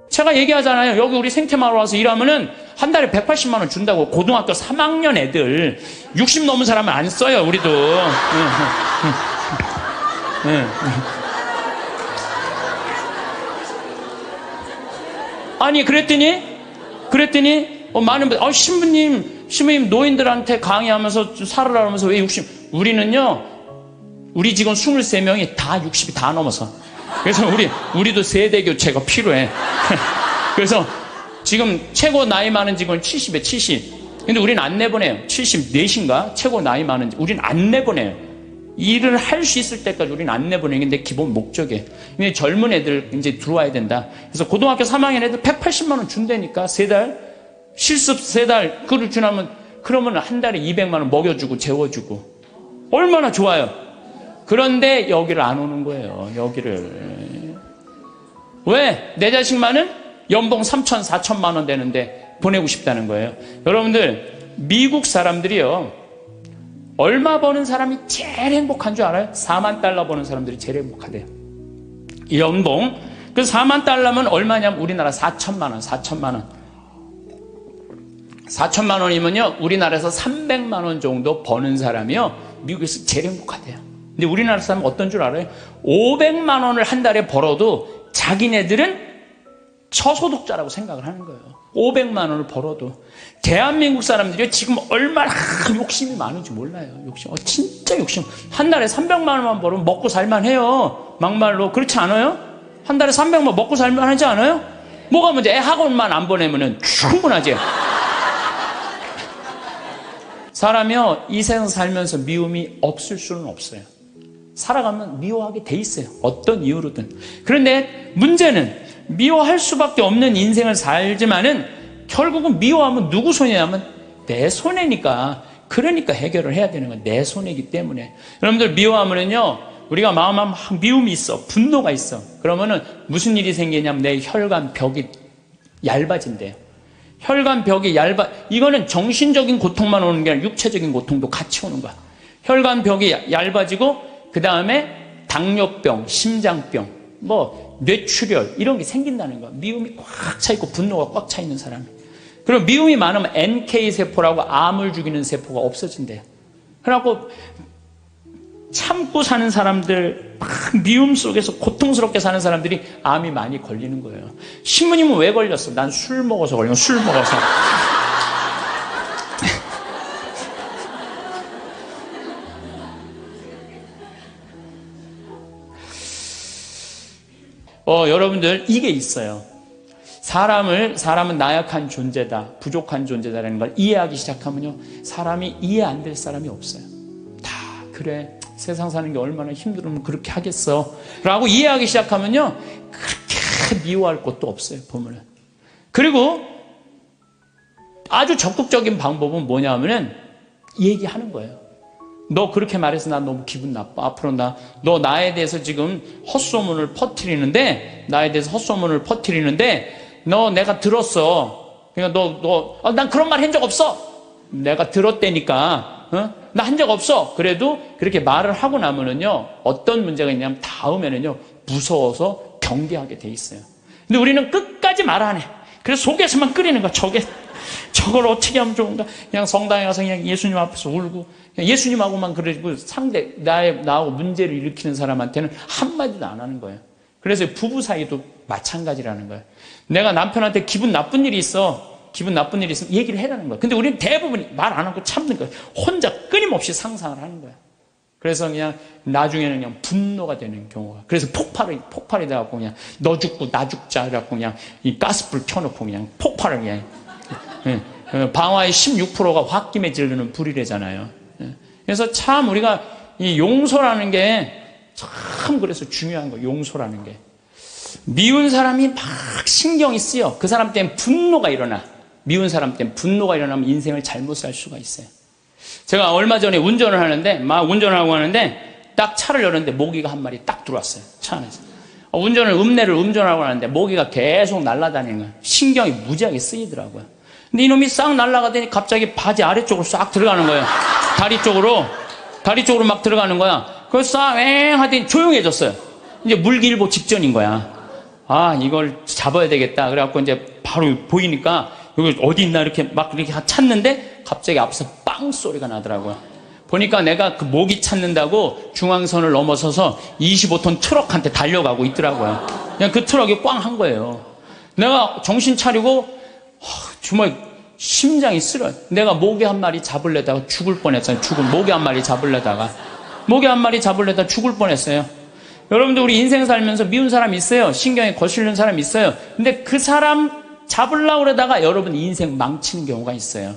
제가 얘기하잖아요. 여기 우리 생태마을 와서 일하면은 한 달에 180만 원 준다고. 고등학교 3학년 애들 60 넘은 사람은 안 써요, 우리도. 아니, 그랬더니 많은 분들, 신부님 노인들한테 강의하면서 살으라 하면서 왜 60? 우리는요, 우리 직원 23명이 다 60이 다 넘어서. 그래서 우리도 세대 교체가 필요해. 그래서 지금 최고 나이 많은 직원 70에 70. 근데 우리는 안 내보내요. 74인가? 최고 나이 많은 직원. 우리는 안 내보내요. 일을 할 수 있을 때까지 우리는 안 내보내는 게 기본 목적이에요. 근데 젊은 애들 이제 들어와야 된다. 그래서 고등학교 3학년 애들 180만 원 준다니까, 3달. 실습 3달. 그걸 주나면, 그러면 한 달에 200만 원 먹여주고 재워주고. 얼마나 좋아요. 그런데 여기를 안 오는 거예요. 여기를. 왜? 내 자식만은 연봉 3천, 4천만 원 되는데 보내고 싶다는 거예요. 여러분들, 미국 사람들이요, 얼마 버는 사람이 제일 행복한 줄 알아요? 4만 달러 버는 사람들이 제일 행복하대요. 이 연봉. 그래서 4만 달러면 얼마냐면 우리나라 4천만 원, 4천만 원. 4천만 원이면요, 우리나라에서 300만 원 정도 버는 사람이요, 미국에서 제일 행복하대요. 근데 우리나라 사람은 어떤 줄 알아요? 500만 원을 한 달에 벌어도 자기네들은 저소득자라고 생각을 하는 거예요. 500만 원을 벌어도. 대한민국 사람들이 지금 얼마나 욕심이 많은지 몰라요. 욕심. 진짜 욕심. 한 달에 300만 원만 벌으면 먹고 살만 해요. 막말로. 그렇지 않아요? 한 달에 300만 원 먹고 살만 하지 않아요? 뭐가 문제? 애 학원만 안 보내면 충분하지. 사람이요, 이 세상 살면서 미움이 없을 수는 없어요. 살아가면 미워하게 돼 있어요. 어떤 이유로든. 그런데 문제는 미워할 수밖에 없는 인생을 살지만은 결국은 미워하면 누구 손해냐면 내 손해니까. 그러니까 해결을 해야 되는 건 내 손해이기 때문에. 여러분들, 미워하면은요, 우리가 마음에 막 미움이 있어, 분노가 있어. 그러면은 무슨 일이 생기냐면 내 혈관 벽이 얇아진대요. 혈관 벽이 이거는 정신적인 고통만 오는 게 아니라 육체적인 고통도 같이 오는 거야. 혈관 벽이 얇아지고, 그 다음에 당뇨병, 심장병, 뇌출혈, 이런 게 생긴다는 거야. 미움이 꽉 차 있고 분노가 꽉 차 있는 사람이. 그럼 미움이 많으면 NK세포라고 암을 죽이는 세포가 없어진대요. 그래갖고 참고 사는 사람들, 막 미움 속에서 고통스럽게 사는 사람들이 암이 많이 걸리는 거예요. 신부님은 왜 걸렸어? 난 술 먹어서 걸려. 술 먹어서. 여러분들, 이게 있어요. 사람은 나약한 존재다, 부족한 존재다라는 걸 이해하기 시작하면요, 사람이 이해 안 될 사람이 없어요. 다 그래, 세상 사는 게 얼마나 힘들으면 그렇게 하겠어 라고 이해하기 시작하면요, 그렇게 미워할 것도 없어요, 보면은. 그리고 아주 적극적인 방법은 뭐냐면은 얘기하는 거예요. 너 그렇게 말해서 나 너무 기분 나빠. 앞으로 너 나에 대해서 지금 헛소문을 퍼뜨리는데, 너 내가 들었어. 그러니까 난 그런 말 한 적 없어. 내가 들었다니까. 나 한 적 없어. 그래도 그렇게 말을 하고 나면은요, 어떤 문제가 있냐면 다음에는요, 무서워서 경계하게 돼 있어요. 근데 우리는 끝까지 말 안 해. 그래서 속에서만 끓이는 거야. 저걸 어떻게 하면 좋은가? 그냥 성당에 가서 그냥 예수님 앞에서 울고, 그냥 예수님하고만 그러고 나하고 문제를 일으키는 사람한테는 한마디도 안 하는 거예요. 그래서 부부 사이도 마찬가지라는 거예요. 내가 남편한테 기분 나쁜 일이 있으면 얘기를 해라는 거예요. 근데 우리는 대부분 말 안 하고 참는 거예요. 혼자 끊임없이 상상을 하는 거예요. 그래서 그냥 나중에는 그냥 분노가 되는 경우가. 그래서 폭발이 돼갖고 그냥 너 죽고 나 죽자 해갖고 그냥 이 가스불 켜놓고 그냥 폭발을 그냥. 방화의 16%가 홧김에 지르는 불이래잖아요. 그래서 참 우리가 이 용서라는 게 참 그래서 중요한 거예요. 용서라는 게. 미운 사람이 막 신경이 쓰여. 그 사람 때문에 분노가 일어나. 미운 사람 때문에 분노가 일어나면 인생을 잘못 살 수가 있어요. 제가 얼마 전에 운전을 하고 하는데 딱 차를 열었는데 모기가 한 마리 딱 들어왔어요. 차 안에서. 음내를 운전하고 하는데 모기가 계속 날아다니는 거예요. 신경이 무지하게 쓰이더라고요. 근데 이놈이 싹 날아가더니 갑자기 바지 아래쪽으로 싹 들어가는 거예요. 다리 쪽으로 막 들어가는 거야. 그래서 싹 하더니 조용해졌어요. 이제 물기일보 직전인 거야. 아, 이걸 잡아야 되겠다. 그래갖고 이제 바로 보이니까 여기 어디 있나 이렇게 막 이렇게 찾는데 갑자기 앞에서 빵 소리가 나더라고요. 보니까 내가 그 모기 찾는다고 중앙선을 넘어서서 25톤 트럭한테 달려가고 있더라고요. 그냥 그 트럭이 꽝 한 거예요. 내가 정신 차리고 정말 심장이 쓰러요. 내가 모기 한 마리 잡으려다가 죽을 뻔했어요. 모기 한 마리 잡으려다가 죽을 뻔했어요. 여러분들 우리 인생 살면서 미운 사람 있어요. 신경에 거슬리는 사람 있어요. 근데 그 사람 잡으려고 그러다가 여러분 인생 망치는 경우가 있어요.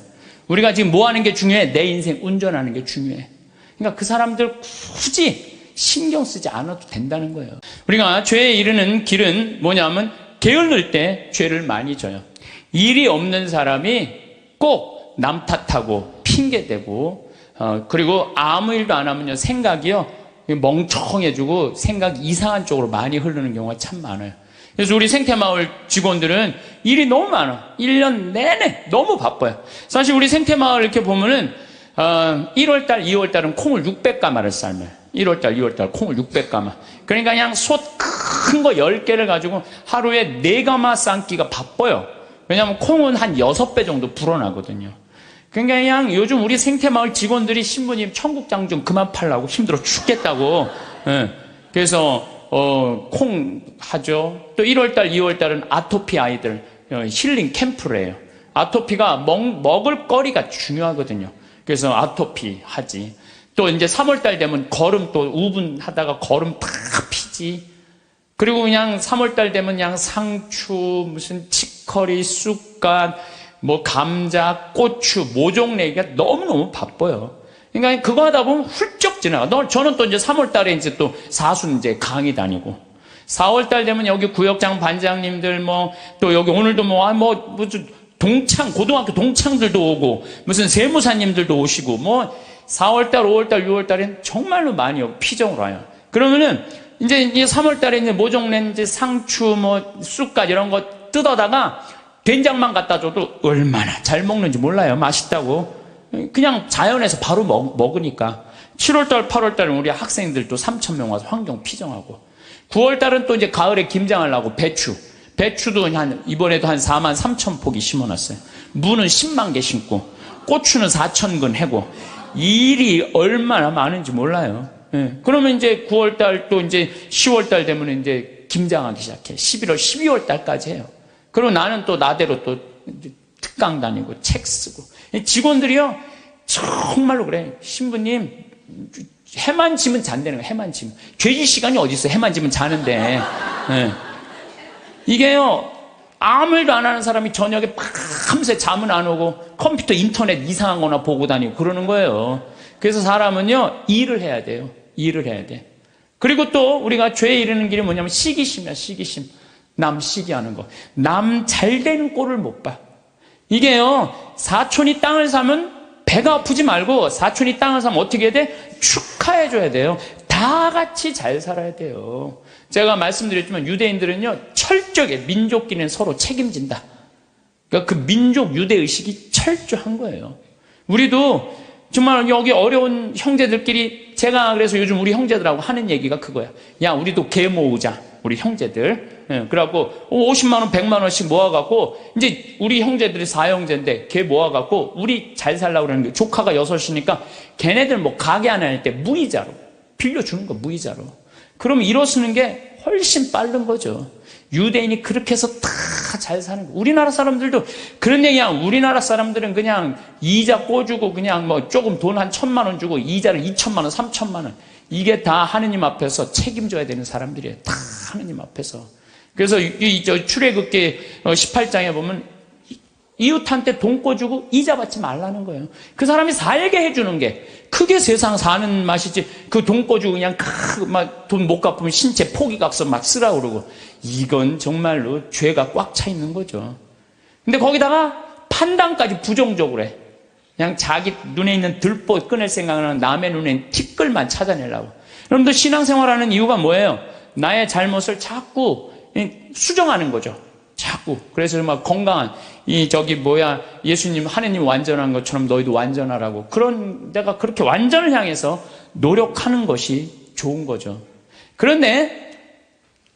우리가 지금 뭐 하는 게 중요해? 내 인생 운전하는 게 중요해. 그러니까 그 사람들 굳이 신경 쓰지 않아도 된다는 거예요. 우리가 죄에 이르는 길은 뭐냐면 게을를 때 죄를 많이 져요. 일이 없는 사람이 꼭 남 탓하고 핑계대고 그리고 아무 일도 안 하면요 생각이요 멍청해지고 생각이 이상한 쪽으로 많이 흐르는 경우가 참 많아요. 그래서 우리 생태마을 직원들은 일이 너무 많아. 1년 내내 너무 바빠요. 사실 우리 생태마을 이렇게 보면은 1월달, 2월달은 콩을 600가마를 삶아요. 1월달, 2월달 콩을 600가마. 그러니까 그냥 솥 큰 거 10개를 가지고 하루에 4가마 삶기가 바빠요. 왜냐하면 콩은 한 6배 정도 불어나거든요. 그러니까 그냥 요즘 우리 생태마을 직원들이 신부님 청국장 좀 그만 팔라고 힘들어 죽겠다고. 그래서 콩 하죠. 또 1월달, 2월달은 아토피 아이들 힐링 캠프를 해요. 아토피가 먹을 거리가 중요하거든요. 그래서 아토피 하지. 또 이제 3월달 되면 거름 또 우분하다가 거름 다 피지. 그리고 그냥 3월달 되면 그냥 상추, 무슨 치커리, 쑥갓, 뭐 감자, 고추, 모종 내기가 너무너무 바빠요. 그러니까 그거 하다 보면 훌쩍 지나가. 저는 또 이제 3월달에 이제 또 사순 이제 강의 다니고 4월달 되면 여기 구역장 반장님들 또 여기 오늘도 무슨 고등학교 동창들도 오고 무슨 세무사님들도 오시고 4월달, 5월달, 6월달엔 정말로 많이 피정으로 와요. 그러면은 이제 3월달에 이제 모종낸 이제 상추, 쑥갓 이런 거 뜯어다가 된장만 갖다 줘도 얼마나 잘 먹는지 몰라요. 맛있다고. 그냥 자연에서 바로 먹으니까. 7월달, 8월달은 우리 학생들도 3,000명 와서 환경 피정하고. 9월달은 또 이제 가을에 김장하려고 배추도 이번에도 한 4만 3천 포기 심어놨어요. 무는 10만 개 심고, 고추는 4,000근 해고. 일이 얼마나 많은지 몰라요. 그러면 이제 9월달 또 이제 10월달 되면 이제 김장하기 시작해. 11월, 12월달까지 해요. 그리고 나는 또 나대로 또 특강 다니고 책 쓰고. 직원들이요, 정말로 그래. 신부님, 해만 지면 잔다는 거예요. 해만 지면. 죄질 시간이 어디 있어? 해만 지면 자는데. 이게요, 아무 일도 안 하는 사람이 저녁에 밤새 잠은 안 오고 컴퓨터 인터넷 이상한 거나 보고 다니고 그러는 거예요. 그래서 사람은요, 일을 해야 돼요. 일을 해야 돼. 그리고 또 우리가 죄에 이르는 길이 뭐냐면 시기심이야, 시기심. 남 시기하는 거. 남 잘 되는 꼴을 못 봐. 이게요, 사촌이 땅을 사면 배가 아프지 말고 사촌이 땅을 사면 어떻게 해야 돼? 축하해줘야 돼요. 다 같이 잘 살아야 돼요. 제가 말씀드렸지만 유대인들은요, 철저하게 민족끼리는 서로 책임진다. 그러니까 그 민족 유대의식이 철저한 거예요. 우리도 정말 여기 어려운 형제들끼리 제가 그래서 요즘 우리 형제들하고 하는 얘기가 그거야. 야, 우리도 개 모으자. 우리 형제들. 그래갖고 50만 원, 100만 원씩 모아갖고 이제 우리 형제들이 4형제인데 개 모아갖고 우리 잘 살라고 그러는 게 조카가 6이니까 걔네들 가게 하나 할 때 무이자로 빌려주는 거 무이자로. 그러면 일어서는 게 훨씬 빠른 거죠. 유대인이 그렇게 해서 다 잘 사는 거. 우리나라 사람들도 그런 얘기야. 우리나라 사람들은 그냥 이자 꿔주고 그냥 조금 돈 한 1,000만 원 주고 이자를 2,000만 원, 3,000만 원. 이게 다 하느님 앞에서 책임져야 되는 사람들이에요. 다 하느님 앞에서. 그래서 출애굽기 18장에 보면 이웃한테 돈 꿔주고 이자 받지 말라는 거예요. 그 사람이 살게 해주는 게 그게 세상 사는 맛이지. 그 돈 꿔주고 그냥 돈 못 갚으면 신체 포기각서 막 쓰라고 그러고. 이건 정말로 죄가 꽉 차 있는 거죠. 근데 거기다가 판단까지 부정적으로 해. 그냥 자기 눈에 있는 들보 꺼낼 생각은 남의 눈엔 티끌만 찾아내려고. 여러분들 신앙생활하는 이유가 뭐예요? 나의 잘못을 자꾸 수정하는 거죠. 자꾸. 그래서 건강한 예수님 하느님 완전한 것처럼 너희도 완전하라고. 내가 그렇게 완전을 향해서 노력하는 것이 좋은 거죠. 그런데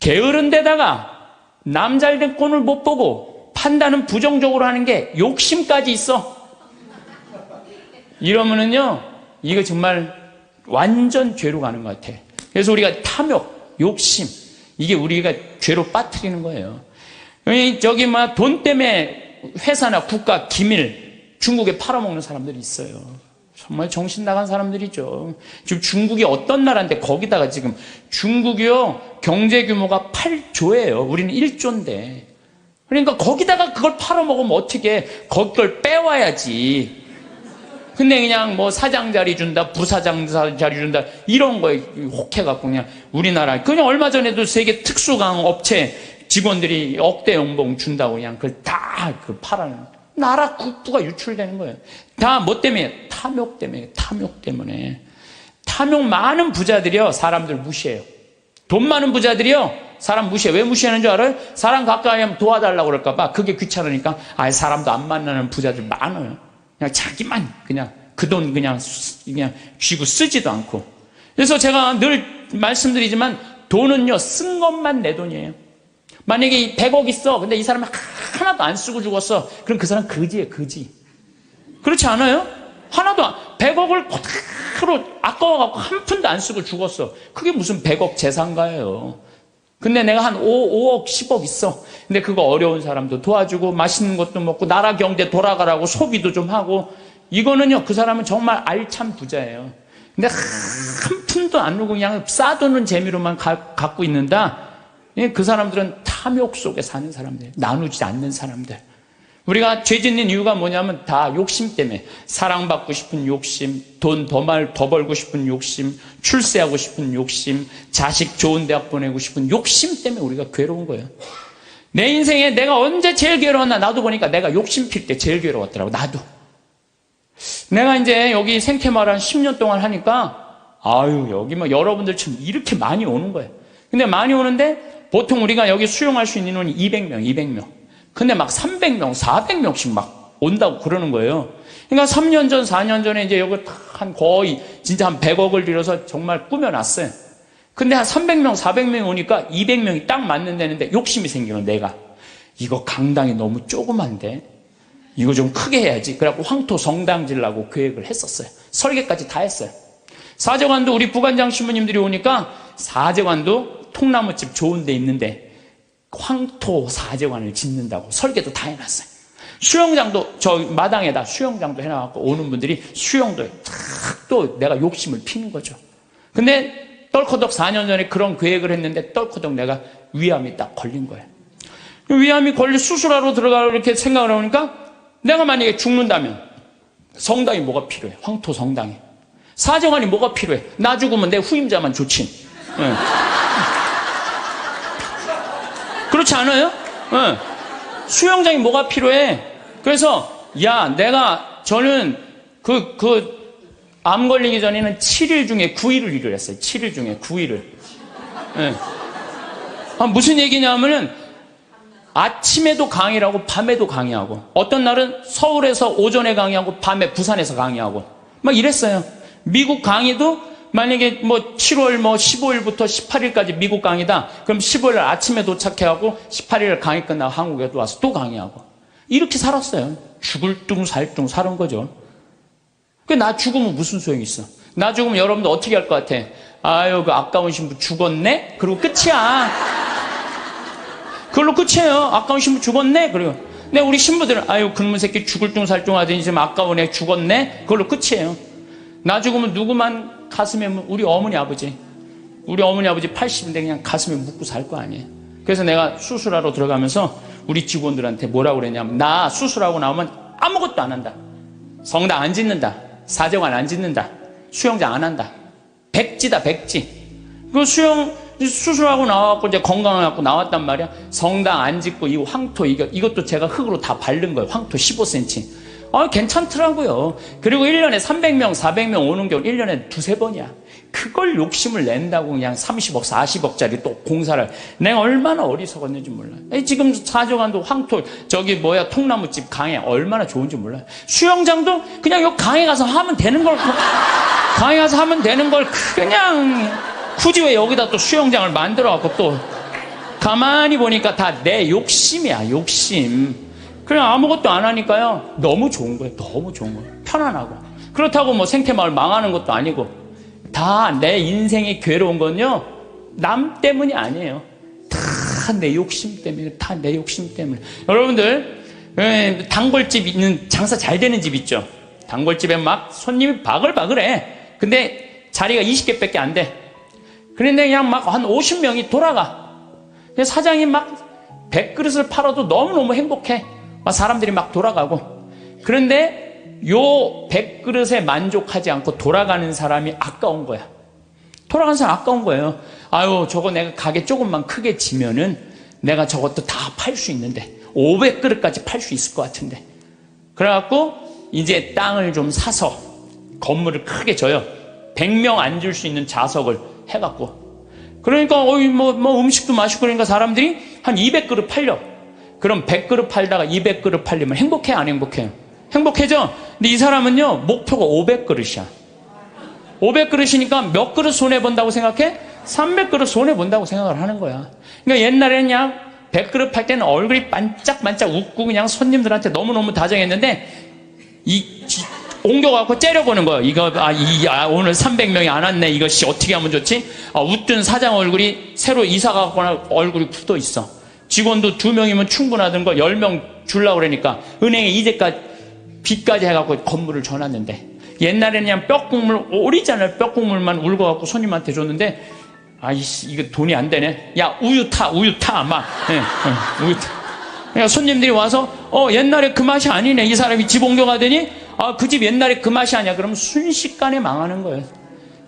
게으른 데다가 남 잘 된 꼴을 못 보고 판단은 부정적으로 하는 게 욕심까지 있어. 이러면은요, 이거 정말 완전 죄로 가는 것 같아. 그래서 우리가 탐욕, 욕심, 이게 우리가 죄로 빠뜨리는 거예요. 저기 돈 때문에 회사나 국가 기밀 중국에 팔아먹는 사람들이 있어요. 정말 정신 나간 사람들이죠. 지금 중국이 어떤 나라인데 거기다가 지금 중국이요 경제 규모가 8조예요. 우리는 1조인데. 그러니까 거기다가 그걸 팔아먹으면 어떻게 거기 걸 빼와야지. 근데 그냥 뭐 사장 자리 준다, 부사장 자리 준다 이런 거에 혹해갖고 그냥 우리나라 그냥 얼마 전에도 세계 특수강 업체 직원들이 억대 연봉 준다고 그냥 그걸 다 그 팔아는 나라 국부가 유출되는 거예요. 다 뭐 때문에? 탐욕 때문에. 탐욕 때문에. 탐욕 많은 부자들이요 사람들 무시해요. 돈 많은 부자들이요 사람 무시해. 왜 무시하는 줄 알아요? 사람 가까이 하면 도와달라고 그럴까 봐. 그게 귀찮으니까 사람도 안 만나는 부자들 많아요. 그냥 자기만 그냥 그 돈 그냥 쥐고 쓰지도 않고. 그래서 제가 늘 말씀드리지만 돈은요 쓴 것만 내 돈이에요. 만약에 100억 있어. 근데 이 사람은 하나도 안 쓰고 죽었어. 그럼 그 사람 거지예요, 거지. 그렇지 않아요? 하나도 100억을 그대로 아까워갖고 한 푼도 안 쓰고 죽었어. 그게 무슨 100억 재산가예요. 근데 내가 한 5억, 10억 있어. 근데 그거 어려운 사람도 도와주고 맛있는 것도 먹고 나라 경제 돌아가라고 소비도 좀 하고 이거는요 그 사람은 정말 알찬 부자예요. 근데 한 푼도 안 누고 그냥 싸도는 재미로만 갖고 있는다. 그 사람들은 탐욕 속에 사는 사람들, 나누지 않는 사람들. 우리가 죄 짓는 이유가 뭐냐면 다 욕심 때문에. 사랑받고 싶은 욕심, 돈 더 벌고 싶은 욕심, 출세하고 싶은 욕심, 자식 좋은 대학 보내고 싶은 욕심 때문에 우리가 괴로운 거예요. 내 인생에 내가 언제 제일 괴로웠나 나도 보니까 내가 욕심 필 때 제일 괴로웠더라고. 나도. 내가 이제 여기 생태마을 한 10년 동안 하니까 여기 뭐 여러분들처럼 이렇게 많이 오는 거예요. 근데 많이 오는데 보통 우리가 여기 수용할 수 있는 인원이 200명. 근데 막 300명, 400명씩 막 온다고 그러는 거예요. 그러니까 3년 전, 4년 전에 이제 여기 한 거의 진짜 한 100억을 들여서 정말 꾸며놨어요. 근데 한 300명, 400명이 오니까 200명이 딱 맞는다는데 욕심이 생기는 내가. 이거 강당이 너무 조그만데 이거 좀 크게 해야지. 그래갖고 황토 성당 지으려고 계획을 했었어요. 설계까지 다 했어요. 사제관도 우리 부관장 신부님들이 오니까 사제관도 통나무집 좋은 데 있는데 황토 사제관을 짓는다고 설계도 다 해놨어요. 수영장도 저 마당에다 수영장도 해놔갖고 오는 분들이 수영도 또 내가 욕심을 피는 거죠. 근데 떨커덕 4년 전에 그런 계획을 했는데 떨커덕 내가 위암이 딱 걸린 거예요. 위암이 걸려 수술하러 들어가려고 이렇게 생각을 해보니까 내가 만약에 죽는다면 성당이 뭐가 필요해? 황토 성당이. 사제관이 뭐가 필요해? 나 죽으면 내 후임자만 좋지. 네. 그렇지 않아요? 네. 수영장이 뭐가 필요해? 그래서 저는 암 걸리기 전에는 7일 중에 9일을 일을 했어요. 7일 중에 9일을. 네. 무슨 얘기냐면은 아침에도 강의하고 밤에도 강의하고 어떤 날은 서울에서 오전에 강의하고 밤에 부산에서 강의하고 막 이랬어요. 미국 강의도 만약에 7월 15일부터 18일까지 미국 강의다. 그럼 15일 아침에 도착해하고 18일 강의 끝나고 한국에 와서 또 강의하고 이렇게 살았어요. 죽을 둥 살 둥 사는 거죠. 나 죽으면 무슨 소용이 있어? 나 죽으면 여러분들 어떻게 할 것 같아? 그 아까운 신부 죽었네? 그리고 끝이야. 그걸로 끝이에요. 아까운 신부 죽었네? 그리고 근데 우리 신부들은 그놈의 새끼 죽을 둥 살 둥 하더니 지금 아까운 애 죽었네? 그걸로 끝이에요. 나 죽으면 누구만 가슴에 우리 어머니 아버지 80인데 그냥 가슴에 묻고 살 거 아니에요. 그래서 내가 수술하러 들어가면서 우리 직원들한테 뭐라고 그랬냐면 나 수술하고 나오면 아무것도 안 한다. 성당 안 짓는다. 사제관 안 짓는다. 수영장 안 한다. 백지다 백지. 그 수술하고 나와갖고 이제 건강해갖고 나왔단 말이야. 성당 안 짓고 이 황토 이것도 제가 흙으로 다 바른 거예요. 황토 15cm. 괜찮더라고요. 그리고 1년에 300명, 400명 오는 경우 1년에 두세 번이야. 그걸 욕심을 낸다고 그냥 30억, 40억짜리 또 공사를. 내가 얼마나 어리석었는지 몰라요. 지금 사제관도 황토, 통나무집 강에 얼마나 좋은지 몰라요. 수영장도 그냥 여기 강에 가서 하면 되는 걸, 그냥 굳이 왜 여기다 또 수영장을 만들어갖고 가만히 보니까 다 내 욕심이야, 욕심. 그냥 아무것도 안 하니까요. 너무 좋은 거예요. 너무 좋은 거예요. 편안하고. 그렇다고 뭐 생태마을 망하는 것도 아니고. 다 내 인생이 괴로운 건요. 남 때문이 아니에요. 다 내 욕심 때문에, 다 내 욕심 때문에. 여러분들, 단골집 있는, 장사 잘 되는 집 있죠? 단골집에 막 손님이 바글바글해. 근데 자리가 20개밖에 안 돼. 그런데 그냥 막 한 50명이 돌아가. 사장이 막 100그릇을 팔아도 너무너무 행복해. 막 사람들이 막 돌아가고. 그런데 요 100그릇에 만족하지 않고 돌아가는 사람이 아까운 거야. 돌아가는 사람 아까운 거예요. 아유, 저거 내가 가게 조금만 크게 지면은 내가 저것도 다 팔 수 있는데 500그릇까지 팔 수 있을 것 같은데. 그래갖고 이제 땅을 좀 사서 건물을 크게 져요. 100명 앉을 수 있는 좌석을 해갖고. 그러니까 뭐 음식도 맛있고 그러니까 사람들이 한 200그릇 팔려. 그럼 100그릇 팔다가 200그릇 팔리면 행복해, 안 행복해요? 행복해져. 근데 이 사람은요, 목표가 500그릇이야. 500그릇이니까 몇 그릇 손해본다고 생각해? 300그릇 손해본다고 생각을 하는 거야. 그러니까 옛날에는 그냥 100그릇 팔 때는 얼굴이 반짝반짝 웃고 그냥 손님들한테 너무너무 다정했는데 옮겨갖고 째려보는 거예요. 오늘 300명이 안 왔네. 이것이 어떻게 하면 좋지? 웃던 사장 얼굴이 새로 이사가거나 얼굴이 굳어 있어. 직원도 2명이면 충분하던 거 10명 주려고 그러니까 은행에 이제까지 빚까지 해갖고 건물을 줘놨는데 옛날에는 그냥 뼈국물, 오리지널 뼈국물만 울고갖고 손님한테 줬는데 아이씨, 이거 돈이 안 되네. 야, 우유 타. 우유 타. 우유 타. 그러니까 손님들이 와서 옛날에 그 맛이 아니네. 이 사람이 집 옮겨가더니 그 집 옛날에 그 맛이 아니야. 그러면 순식간에 망하는 거예요.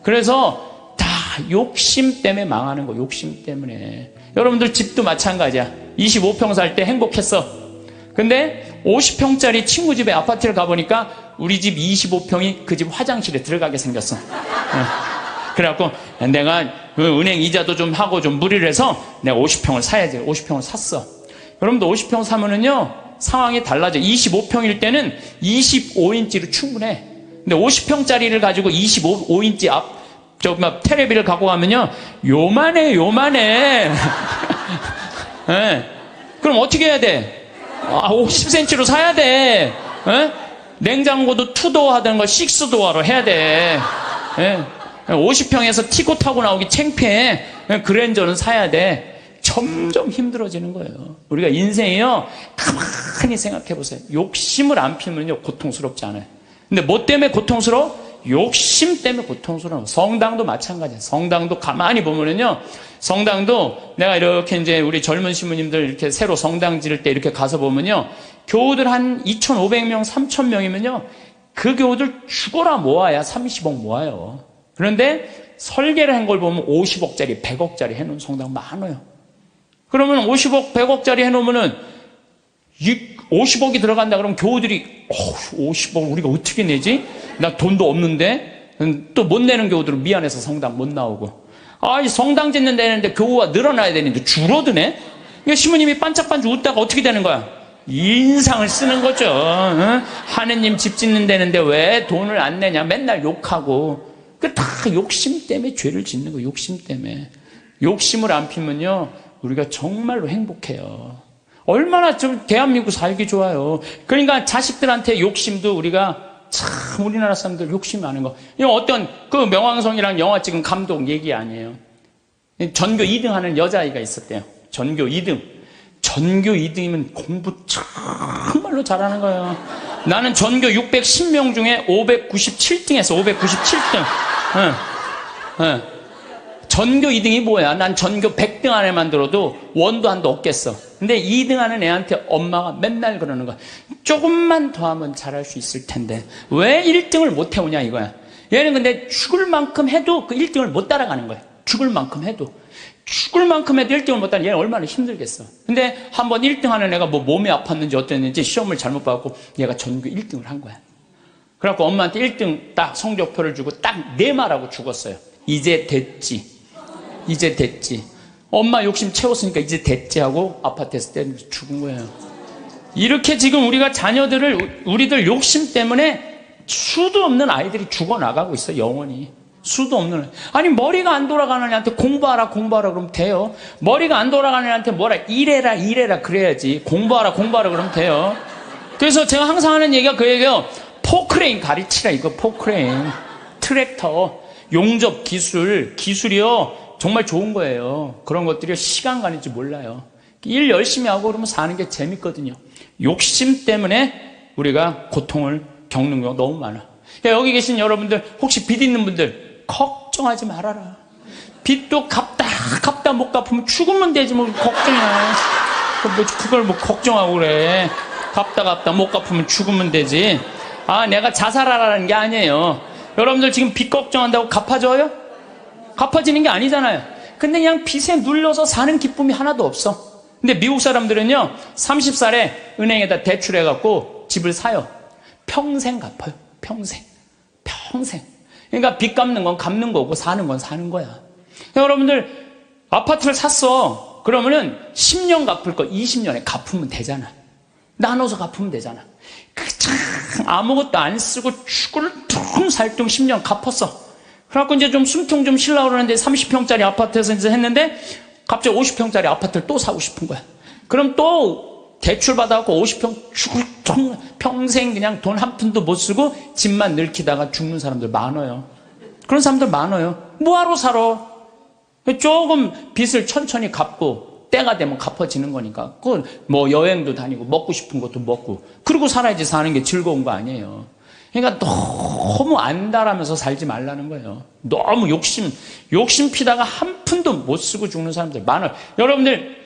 그래서 다 욕심 때문에 망하는 거예요. 욕심 때문에. 여러분들 집도 마찬가지야. 25평 살 때 행복했어. 근데 50평짜리 친구 집에 아파트를 가보니까 우리 집 25평이 그 집 화장실에 들어가게 생겼어. 그래갖고 내가 그 은행 이자도 좀 하고 좀 무리를 해서 내가 50평을 사야지. 50평을 샀어. 여러분도 50평 사면은요, 상황이 달라져. 25평일 때는 25인치로 충분해. 근데 50평짜리를 가지고 25인치 테레비를 갖고 가면요, 요만해. 네. 그럼 어떻게 해야 돼? 50cm로 사야 돼. 네? 냉장고도 2도어 하던 걸 6도어로 해야 돼. 네. 50평에서 티고 타고 나오기 창피해. 그랜저는 사야 돼. 점점 힘들어지는 거예요. 우리가 인생이요, 가만히 생각해 보세요. 욕심을 안 피면요, 고통스럽지 않아요. 근데 뭐 때문에 고통스러워? 욕심 때문에 고통스러워. 성당도 마찬가지예요. 성당도 가만히 보면은요, 성당도 내가 이렇게 이제 우리 젊은 신부님들 이렇게 새로 성당 지을 때 이렇게 가서 보면요, 교우들 한 2,500명, 3,000명이면요, 그 교우들 죽어라 모아야 30억 모아요. 그런데 설계를 한 걸 보면 50억짜리, 100억짜리 해놓은 성당 많아요. 그러면 50억, 100억짜리 해놓으면은 50억이 들어간다 그러면 교우들이 50억 우리가 어떻게 내지? 나 돈도 없는데. 또 못 내는 교우들은 미안해서 성당 못 나오고. 이 성당 짓는 데는데 교우가 늘어나야 되는데 줄어드네? 그러니까 신부님이 반짝반짝 웃다가 어떻게 되는 거야? 인상을 쓰는 거죠. 하느님 집 짓는 데는데 왜 돈을 안 내냐? 맨날 욕하고. 그 다 욕심 때문에 죄를 짓는 거예요. 욕심 때문에. 욕심을 안 피면요, 우리가 정말로 행복해요. 얼마나 좀 대한민국 살기 좋아요. 그러니까 자식들한테 욕심도 우리가 참 우리나라 사람들 욕심이 많은 거. 이거 어떤 그 명왕성이라는 영화 찍은 감독 얘기 아니에요. 전교 2등 하는 여자아이가 있었대요. 전교 2등. 전교 2등이면 공부 정말로 잘하는 거예요. 나는 전교 610명 중에 597등 했어. 597등. 전교 2등이 뭐야? 난 전교 100등 안에만 들어도 원도 한도 없겠어. 근데 2등 하는 애한테 엄마가 맨날 그러는 거야. 조금만 더 하면 잘할 수 있을 텐데 왜 1등을 못 해오냐 이거야. 얘는 근데 죽을 만큼 해도 그 1등을 못 따라가는 거야. 죽을 만큼 해도 1등을 못 따라. 얘는 얼마나 힘들겠어. 근데 한번 1등 하는 애가 뭐 몸이 아팠는지 어땠는지 시험을 잘못 봐갖고 얘가 전교 1등을 한 거야. 그래갖고 엄마한테 1등 딱 성적표를 주고 딱 네 말하고 죽었어요. 이제 됐지. 이제 됐지. 엄마 욕심 채웠으니까 이제 됐지 하고 아파트에서 때리면서 죽은 거예요. 이렇게 지금 우리가 자녀들을, 우리들 욕심 때문에 수도 없는 아이들이 죽어나가고 있어, 영원히. 수도 없는. 아니, 머리가 안 돌아가는 애한테 공부하라 그러면 돼요. 머리가 안 돌아가는 애한테 뭐라 이래라 그래야지. 공부하라 그러면 돼요. 그래서 제가 항상 하는 얘기가 그 얘기예요. 포크레인 가르치라, 이거. 포크레인, 트랙터, 용접 기술이요 정말 좋은 거예요. 그런 것들이 시간 가는지 몰라요. 일 열심히 하고 그러면 사는 게 재밌거든요. 욕심 때문에 우리가 고통을 겪는 경우가 너무 많아. 여기 계신 여러분들, 혹시 빚 있는 분들 걱정하지 말아라. 빚도 갚다 못 갚으면 죽으면 되지 뭐 걱정이야. 그걸 뭐 걱정하고 그래. 갚다 못 갚으면 죽으면 되지. 내가 자살하라는 게 아니에요. 여러분들 지금 빚 걱정한다고 갚아줘요? 갚아지는 게 아니잖아요. 근데 그냥 빚에 눌려서 사는 기쁨이 하나도 없어. 근데 미국 사람들은요 30살에 은행에다 대출해갖고 집을 사요. 평생 갚아요. 평생. 그러니까 빚 갚는 건 갚는 거고 사는 건 사는 거야. 여러분들 아파트를 샀어. 그러면은 10년 갚을 거 20년에 갚으면 되잖아. 나눠서 갚으면 되잖아. 아무것도 안 쓰고 죽을 둥살둥 10년 갚았어. 그래갖고 이제 좀 숨통 좀 쉬려고 그러는데 30평짜리 아파트에서 이제 했는데 갑자기 50평짜리 아파트를 또 사고 싶은 거야. 그럼 또 대출 받아갖고 50평 죽을 평생 그냥 돈 한 푼도 못 쓰고 집만 늙히다가 죽는 사람들 많아요. 그런 사람들 많아요. 뭐하러 살아? 조금 빚을 천천히 갚고 때가 되면 갚아지는 거니까. 그건 뭐 여행도 다니고 먹고 싶은 것도 먹고 그러고 살아야지 사는 게 즐거운 거 아니에요. 그러니까 너무 안달하면서 살지 말라는 거예요. 너무 욕심 피다가 한 푼도 못 쓰고 죽는 사람들 많아요. 여러분들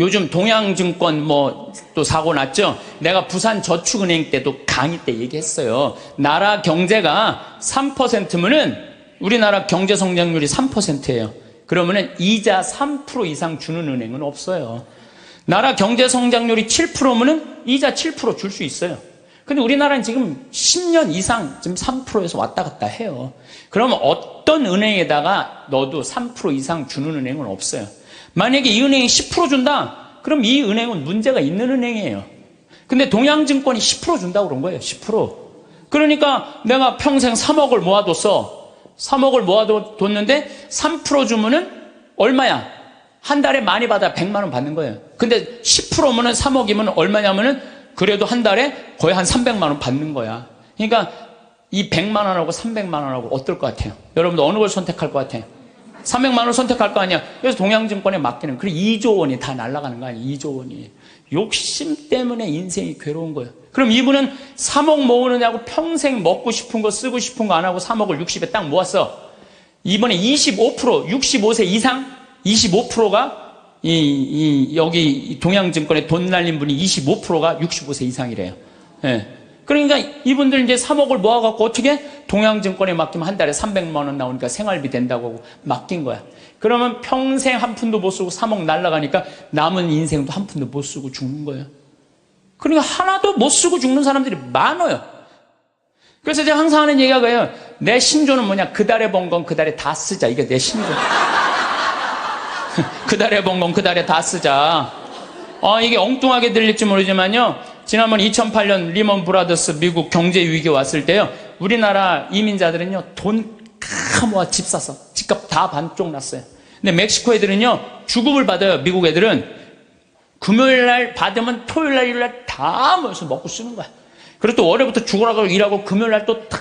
요즘 동양증권 뭐 또 사고 났죠? 내가 부산저축은행 때도 강의 때 얘기했어요. 나라 경제가 3%면은 우리나라 경제 성장률이 3%예요. 그러면은 이자 3% 이상 주는 은행은 없어요. 나라 경제 성장률이 7%면은 이자 7% 줄 수 있어요. 근데 우리나라는 지금 10년 이상 지금 3%에서 왔다 갔다 해요. 그러면 어떤 은행에다가 넣어도 3% 이상 주는 은행은 없어요. 만약에 이 은행이 10% 준다? 그럼 이 은행은 문제가 있는 은행이에요. 근데 동양증권이 10% 준다고 그런 거예요. 10%. 그러니까 내가 평생 3억을 모아뒀어. 3억을 모아뒀는데 3% 주면은 얼마야? 한 달에 많이 받아 100만 원 받는 거예요. 근데 10%면은 3억이면 얼마냐면은 그래도 한 달에 거의 한 300만 원 받는 거야. 그러니까 이 100만 원하고 300만 원하고 어떨 것 같아요? 여러분들 어느 걸 선택할 것 같아요? 300만 원 선택할 거 아니야. 그래서 동양증권에 맡기는. 그래 2조 원이 다 날아가는 거 아니야. 2조 원이. 욕심 때문에 인생이 괴로운 거예요. 그럼 이분은 3억 모으느냐고 평생 먹고 싶은 거 쓰고 싶은 거 안 하고 3억을 60에 딱 모았어. 이번에 25% 65세 이상 25%가 여기 동양증권에 돈 날린 분이 25%가 65세 이상이래요. 예. 그러니까 이분들 이제 3억을 모아갖고 어떻게 동양증권에 맡기면 한 달에 300만 원 나오니까 생활비 된다고 하고 맡긴 거야. 그러면 평생 한 푼도 못 쓰고 3억 날라가니까 남은 인생도 한 푼도 못 쓰고 죽는 거예요. 그러니까 하나도 못 쓰고 죽는 사람들이 많아요. 그래서 제가 항상 하는 얘기가 그래요. 내 신조는 뭐냐? 그 달에 번 건 그 달에 다 쓰자. 이게 내 신조. 그 달에 번 건 그 달에 다 쓰자. 이게 엉뚱하게 들릴지 모르지만요. 지난번 2008년 리먼 브라더스 미국 경제 위기 왔을 때요. 우리나라 이민자들은요. 돈 다 모아 집 샀어. 집값 다 반쪽 났어요. 근데 멕시코 애들은요. 주급을 받아요. 미국 애들은. 금요일 날 받으면 토요일 날 일요일 날 다 모여서 먹고 쓰는 거야. 그리고 또 월요일부터 죽으라고 일하고 금요일 날 또 다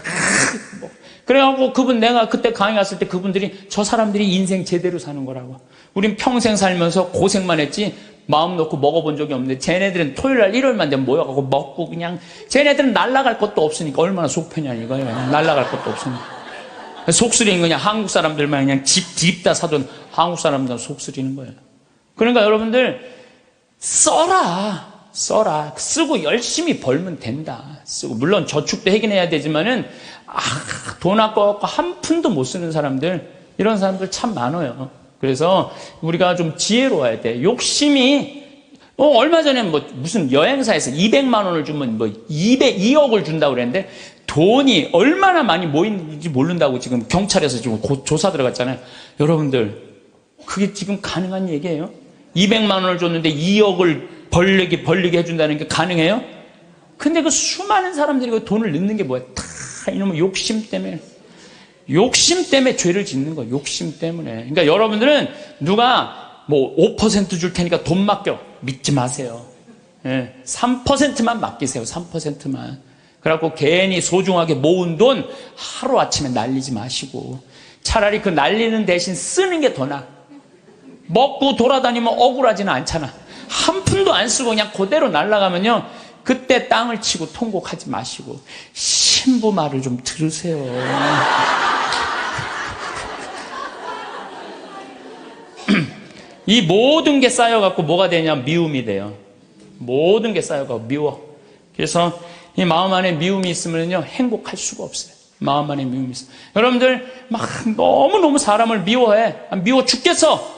먹고. 그래갖고 내가 그때 강의 갔을 때 그분들이 저 사람들이 인생 제대로 사는 거라고. 우린 평생 살면서 고생만 했지 마음 놓고 먹어본 적이 없는데 쟤네들은 토요일날 일요일만 되면 모여가고 먹고 그냥 쟤네들은 날아갈 것도 없으니까 얼마나 속 편이야 이거예요. 날아갈 것도 없으니까. 속쓰리는 거냐. 한국 사람들만 그냥 집 다 사돈 한국 사람들은 속쓰리는 거예요. 그러니까 여러분들 써라. 쓰고 열심히 벌면 된다. 쓰고 물론 저축도 하긴 해야 되지만은 돈 아까워갖고 한 푼도 못 쓰는 사람들 이런 사람들 참 많아요. 그래서 우리가 좀 지혜로워야 돼. 욕심이 얼마 전에 무슨 여행사에서 200만 원을 주면 2억을 준다고 그랬는데 돈이 얼마나 많이 모이는지 모른다고 지금 경찰에서 지금 조사 들어갔잖아요. 여러분들 그게 지금 가능한 얘기예요? 200만 원을 줬는데 2억을 벌리게 해준다는 게 가능해요? 근데 그 수많은 사람들이 그 돈을 넣는 게 뭐야? 다 이놈의 욕심 때문에. 욕심 때문에 죄를 짓는 거예요. 욕심 때문에. 그러니까 여러분들은 누가 뭐 5% 줄 테니까 돈 맡겨. 믿지 마세요. 3%만 맡기세요. 3%만. 그래갖고 괜히 소중하게 모은 돈 하루아침에 날리지 마시고 차라리 그 날리는 대신 쓰는 게 더 나아. 먹고 돌아다니면 억울하지는 않잖아. 한 푼도 안 쓰고 그냥 그대로 날아가면요, 그때 땅을 치고 통곡하지 마시고 신부 말을 좀 들으세요. 이 모든 게 쌓여갖고 뭐가 되냐? 미움이 돼요. 모든 게 쌓여갖고 미워. 그래서 이 마음 안에 미움이 있으면요, 행복할 수가 없어요. 마음 안에 미움이 있어요. 여러분들 막 너무너무 사람을 미워해. 미워 죽겠어.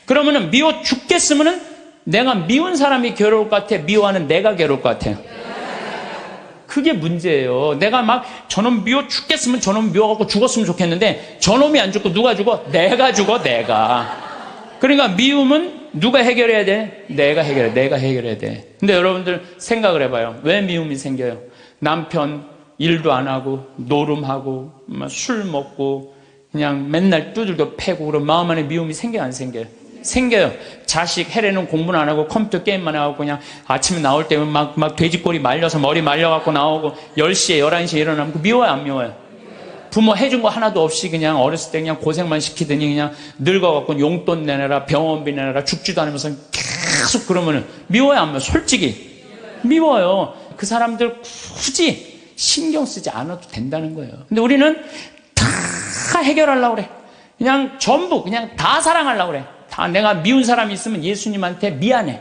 그러면은 미워 죽겠으면은 내가 미운 사람이 괴로울 것 같아? 미워하는 내가 괴로울 것 같아요? 그게 문제예요. 내가 막 저놈 미워 죽겠으면 저놈 미워갖고 죽었으면 좋겠는데 저놈이 안 죽고 누가 죽어? 내가 죽어, 내가. 그러니까 미움은 누가 해결해야 돼? 내가 해결해. 내가 해결해야 돼. 근데 여러분들 생각을 해봐요. 왜 미움이 생겨요? 남편 일도 안 하고 노름하고 술 먹고 그냥 맨날 두들겨 패고 그런 마음 안에 미움이 생겨요, 안 생겨요? 생겨요. 자식 해례는 공부는 안 하고 컴퓨터 게임만 하고 그냥 아침에 나올 때면 막 돼지꼬리 말려서 머리 말려갖고 나오고 10시에 11시에 일어나면 미워요, 안 미워요? 부모 해준 거 하나도 없이 그냥 어렸을 때 그냥 고생만 시키더니 그냥 늙어갖고 용돈 내놔라, 병원비 내놔라, 죽지도 않으면서 계속 그러면은 미워요, 안 미워요? 솔직히 미워요. 그 사람들 굳이 신경 쓰지 않아도 된다는 거예요. 근데 우리는 다 해결하려고 그래. 그냥 전부 그냥 다 사랑하려고 그래. 다 내가 미운 사람이 있으면 예수님한테 미안해.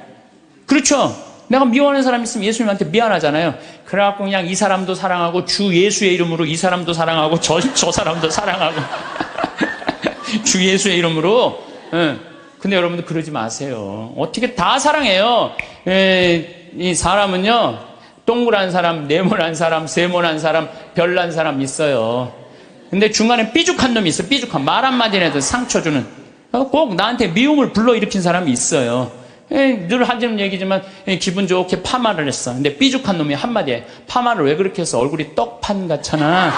그렇죠? 내가 미워하는 사람이 있으면 예수님한테 미안하잖아요. 그래갖고 그냥 이 사람도 사랑하고 주 예수의 이름으로 이 사람도 사랑하고 저 사람도 사랑하고 주 예수의 이름으로. 근데 여러분들 그러지 마세요. 어떻게 다 사랑해요? 이 사람은요, 동그란 사람, 네모난 사람, 세모난 사람, 별난 사람 있어요. 근데 중간에 삐죽한 놈이 있어. 삐죽한 말 한마디 해도 상처 주는. 꼭 나한테 미움을 불러일으킨 사람이 있어요. 늘 하는 얘기지만 기분 좋게 파마를 했어. 근데 삐죽한 놈이 한마디에 파마를 왜 그렇게 했어? 얼굴이 떡판 같잖아.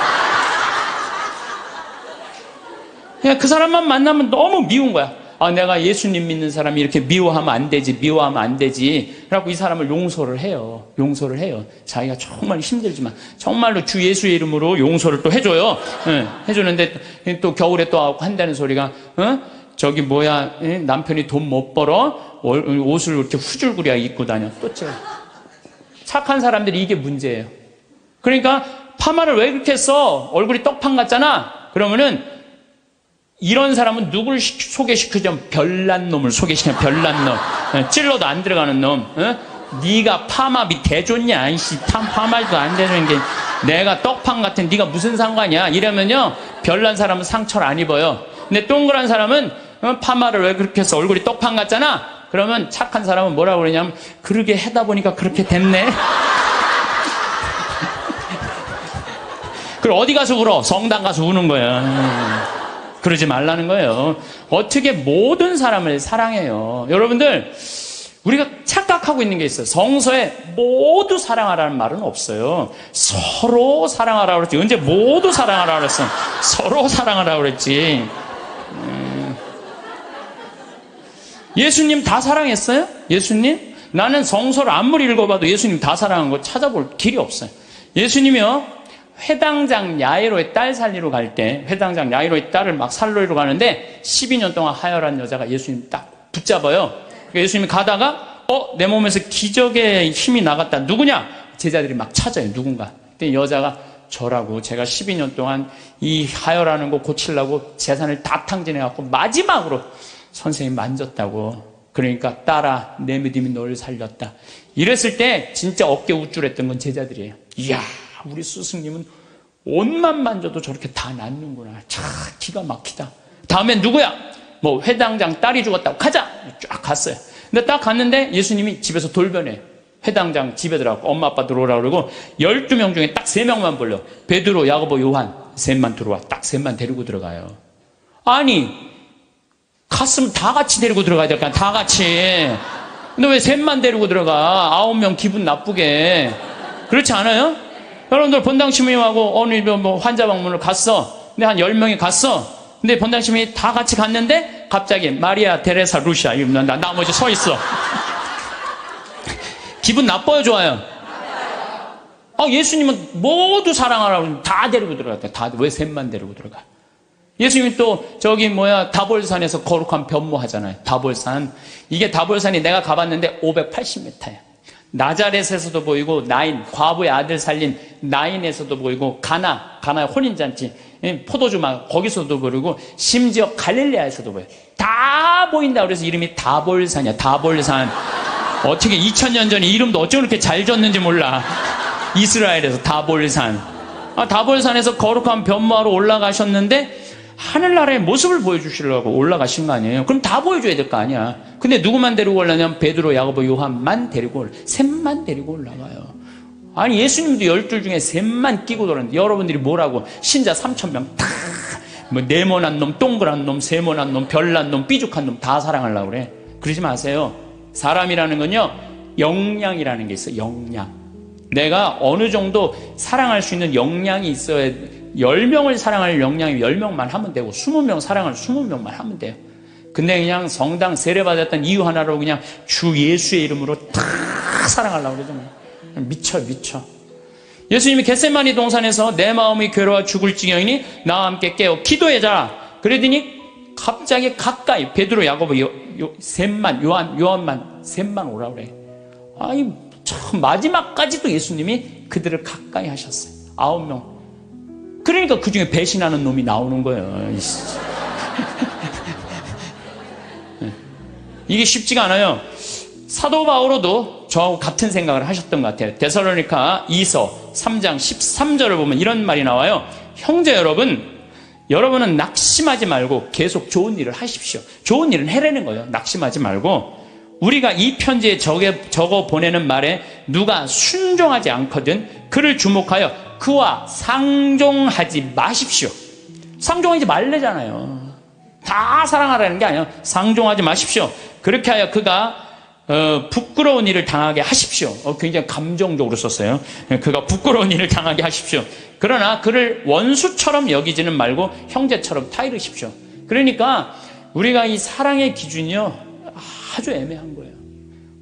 그냥 그 사람만 만나면 너무 미운 거야. 아, 내가 예수님 믿는 사람이 이렇게 미워하면 안 되지, 미워하면 안 되지. 그래갖고 이 사람을 용서를 해요. 용서를 해요. 자기가 정말 힘들지만 정말로 주 예수의 이름으로 용서를 또 해줘요. 해주는데 또 겨울에 또 한다는 소리가 저기 뭐야, 남편이 돈 못 벌어 옷을 이렇게 후줄구리하게 입고 다녀. 또 제가 착한 사람들이 이게 문제예요. 그러니까 파마를 왜 그렇게 했어? 얼굴이 떡판 같잖아. 그러면은 이런 사람은 누굴 소개시키자면 별난 놈을 소개시켜. 별난 놈. 찔러도 안 들어가는 놈. 네가 파마비 대줬냐? 이씨, 파마도 안 대주는 게 내가 떡판 같은 네가 무슨 상관이야? 이러면요, 별난 사람은 상처를 안 입어요. 근데 동그란 사람은 파마를 왜 그렇게 해서 얼굴이 떡판 같잖아? 그러면 착한 사람은 뭐라고 그러냐면 그러게 하다 보니까 그렇게 됐네. 그럼 어디 가서 울어? 성당 가서 우는 거야. 그러지 말라는 거예요. 어떻게 모든 사람을 사랑해요? 여러분들, 우리가 착각하고 있는 게 있어요. 성서에 모두 사랑하라는 말은 없어요. 서로 사랑하라고 그랬지. 언제 모두 사랑하라고 그랬어? 서로 사랑하라고 그랬지. 예수님 다 사랑했어요? 예수님? 나는 성서를 아무리 읽어봐도 예수님 다 사랑한 거 찾아볼 길이 없어요. 예수님이요, 회당장 야이로의 딸 살리러 갈 때, 회당장 야이로의 딸을 막 살리러 가는데 12년 동안 하혈한 여자가 예수님 딱 붙잡아요. 그러니까 예수님이 가다가 내 몸에서 기적의 힘이 나갔다. 누구냐? 제자들이 막 찾아요. 누군가. 근데 여자가 저라고, 제가 12년 동안 이 하혈하는 거 고치려고 재산을 다 탕진해갖고 마지막으로 선생님 만졌다고. 그러니까 딸아, 내 믿음이 너를 살렸다. 이랬을 때 진짜 어깨 우쭐했던 건 제자들이에요. 이야, 우리 스승님은 옷만 만져도 저렇게 다 낫는구나. 참 기가 막히다. 다음엔 누구야? 뭐 회당장 딸이 죽었다고. 가자. 쫙 갔어요. 근데 딱 갔는데 예수님이 집에서 돌변해. 회당장 집에 들어가고 엄마 아빠 들어오라 그러고 12명 중에 딱 3명만 불러. 베드로, 야고보, 요한 셋만 들어와. 딱 셋만 데리고 들어가요. 아니, 갔으면 다 같이 데리고 들어가야 될 거 아니야. 다 같이. 근데 왜 셋만 데리고 들어가? 9명 기분 나쁘게. 그렇지 않아요? 여러분들 본당 시민님하고 어느 뭐 환자 방문을 갔어. 근데 한 10명이 갔어. 근데 본당심이 다 같이 갔는데 갑자기 마리아 테레사 루시아 이러면 나 나머지 서 있어. 기분 나빠요, 좋아요? 예수님은 모두 사랑하라고 다 데리고 들어갔다. 다 왜 셋만 데리고 들어가? 예수님이 또 다볼산에서 거룩한 변모하잖아요. 다볼산. 이게 다볼산이 내가 가봤는데 580m야. 나자렛에서도 보이고 과부의 아들 살린 나인에서도 보이고 가나의 혼인잔치 포도주막 거기서도 보이고 심지어 갈릴레아에서도 보여요. 다 보인다. 그래서 이름이 다볼산이야. 다볼산. 어떻게 2000년 전에 이름도 어쩜 그렇게 잘 졌는지 몰라. 이스라엘에서 다볼산. 다볼산에서 거룩한 변모하러 올라가셨는데 하늘나라의 모습을 보여주시려고 올라가신 거 아니에요? 그럼 다 보여줘야 될 거 아니야. 근데 누구만 데리고 올라냐면 베드로, 야고보, 요한만 데리고 셋만 데리고 올라가요. 아니 예수님도 12 중에 셋만 끼고 돌았는데 여러분들이 뭐라고 신자 3000명 다 네모난 놈, 동그란 놈, 세모난 놈, 별난 놈, 삐죽한 놈 다 사랑하려고 그래. 그러지 마세요. 사람이라는 건요 역량이라는 게 있어요. 역량. 내가 어느 정도 사랑할 수 있는 역량이 있어야 10명을 사랑할 역량이 10명만 하면 되고 20명 사랑할 20명만 하면 돼요. 근데 그냥 성당 세례받았던 이유 하나로 그냥 주 예수의 이름으로 다 사랑하려고 그러죠. 미쳐. 예수님이 겟세마니 동산에서 내 마음이 괴로워 죽을 지경이니 나와 함께 깨어 기도해자. 그러더니 갑자기 가까이 베드로, 야고보, 셋만 요한만 셋만 오라고 그래. 참 마지막까지도 예수님이 그들을 가까이 하셨어요. 9명. 그러니까 그 중에 배신하는 놈이 나오는 거예요. 이게 쉽지가 않아요. 사도 바오로도 저하고 같은 생각을 하셨던 것 같아요. 데살로니가 2서 3장 13절을 보면 이런 말이 나와요. 형제 여러분은 낙심하지 말고 계속 좋은 일을 하십시오. 좋은 일은 해내는 거예요. 낙심하지 말고. 우리가 이 편지에 적어 보내는 말에 누가 순종하지 않거든 그를 주목하여 그와 상종하지 마십시오. 상종하지 말래잖아요. 다 사랑하라는 게 아니에요. 상종하지 마십시오. 그렇게 하여 그가 부끄러운 일을 당하게 하십시오. 굉장히 감정적으로 썼어요. 그가 부끄러운 일을 당하게 하십시오. 그러나 그를 원수처럼 여기지는 말고 형제처럼 타이르십시오. 그러니까 우리가 이 사랑의 기준이요 아주 애매한 거예요.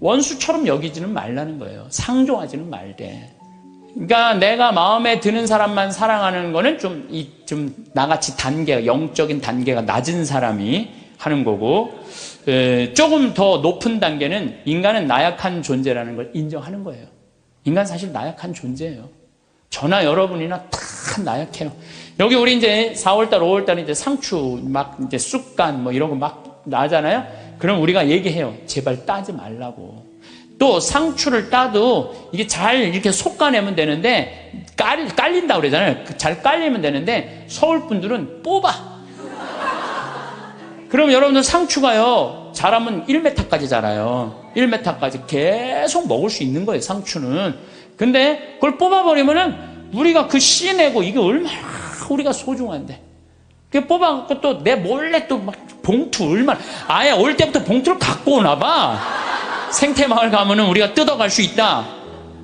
원수처럼 여기지는 말라는 거예요. 상종하지는 말되. 그러니까 내가 마음에 드는 사람만 사랑하는 거는 좀 나같이 영적인 단계가 낮은 사람이 하는 거고, 조금 더 높은 단계는 인간은 나약한 존재라는 걸 인정하는 거예요. 인간 사실 나약한 존재예요. 저나 여러분이나 다 나약해요. 여기 우리 이제 4월달, 5월달 이제 상추 이제 쑥간 이런 거 막 나잖아요. 그럼 우리가 얘기해요. 제발 따지 말라고. 또 상추를 따도 이게 잘 이렇게 솎아내면 되는데 깔린다고 그러잖아요. 잘 깔리면 되는데 서울 분들은 뽑아. 그럼 여러분들 상추가요 자라면 1m까지 자라요. 1m까지 계속 먹을 수 있는 거예요. 상추는. 근데 그걸 뽑아버리면은 우리가 그 씨 내고 이게 얼마나 우리가 소중한데. 그 뽑아갖고 또 내 몰래 또 막 봉투 얼마나 아예 올 때부터 봉투를 갖고 오나 봐. 생태마을 가면은 우리가 뜯어갈 수 있다.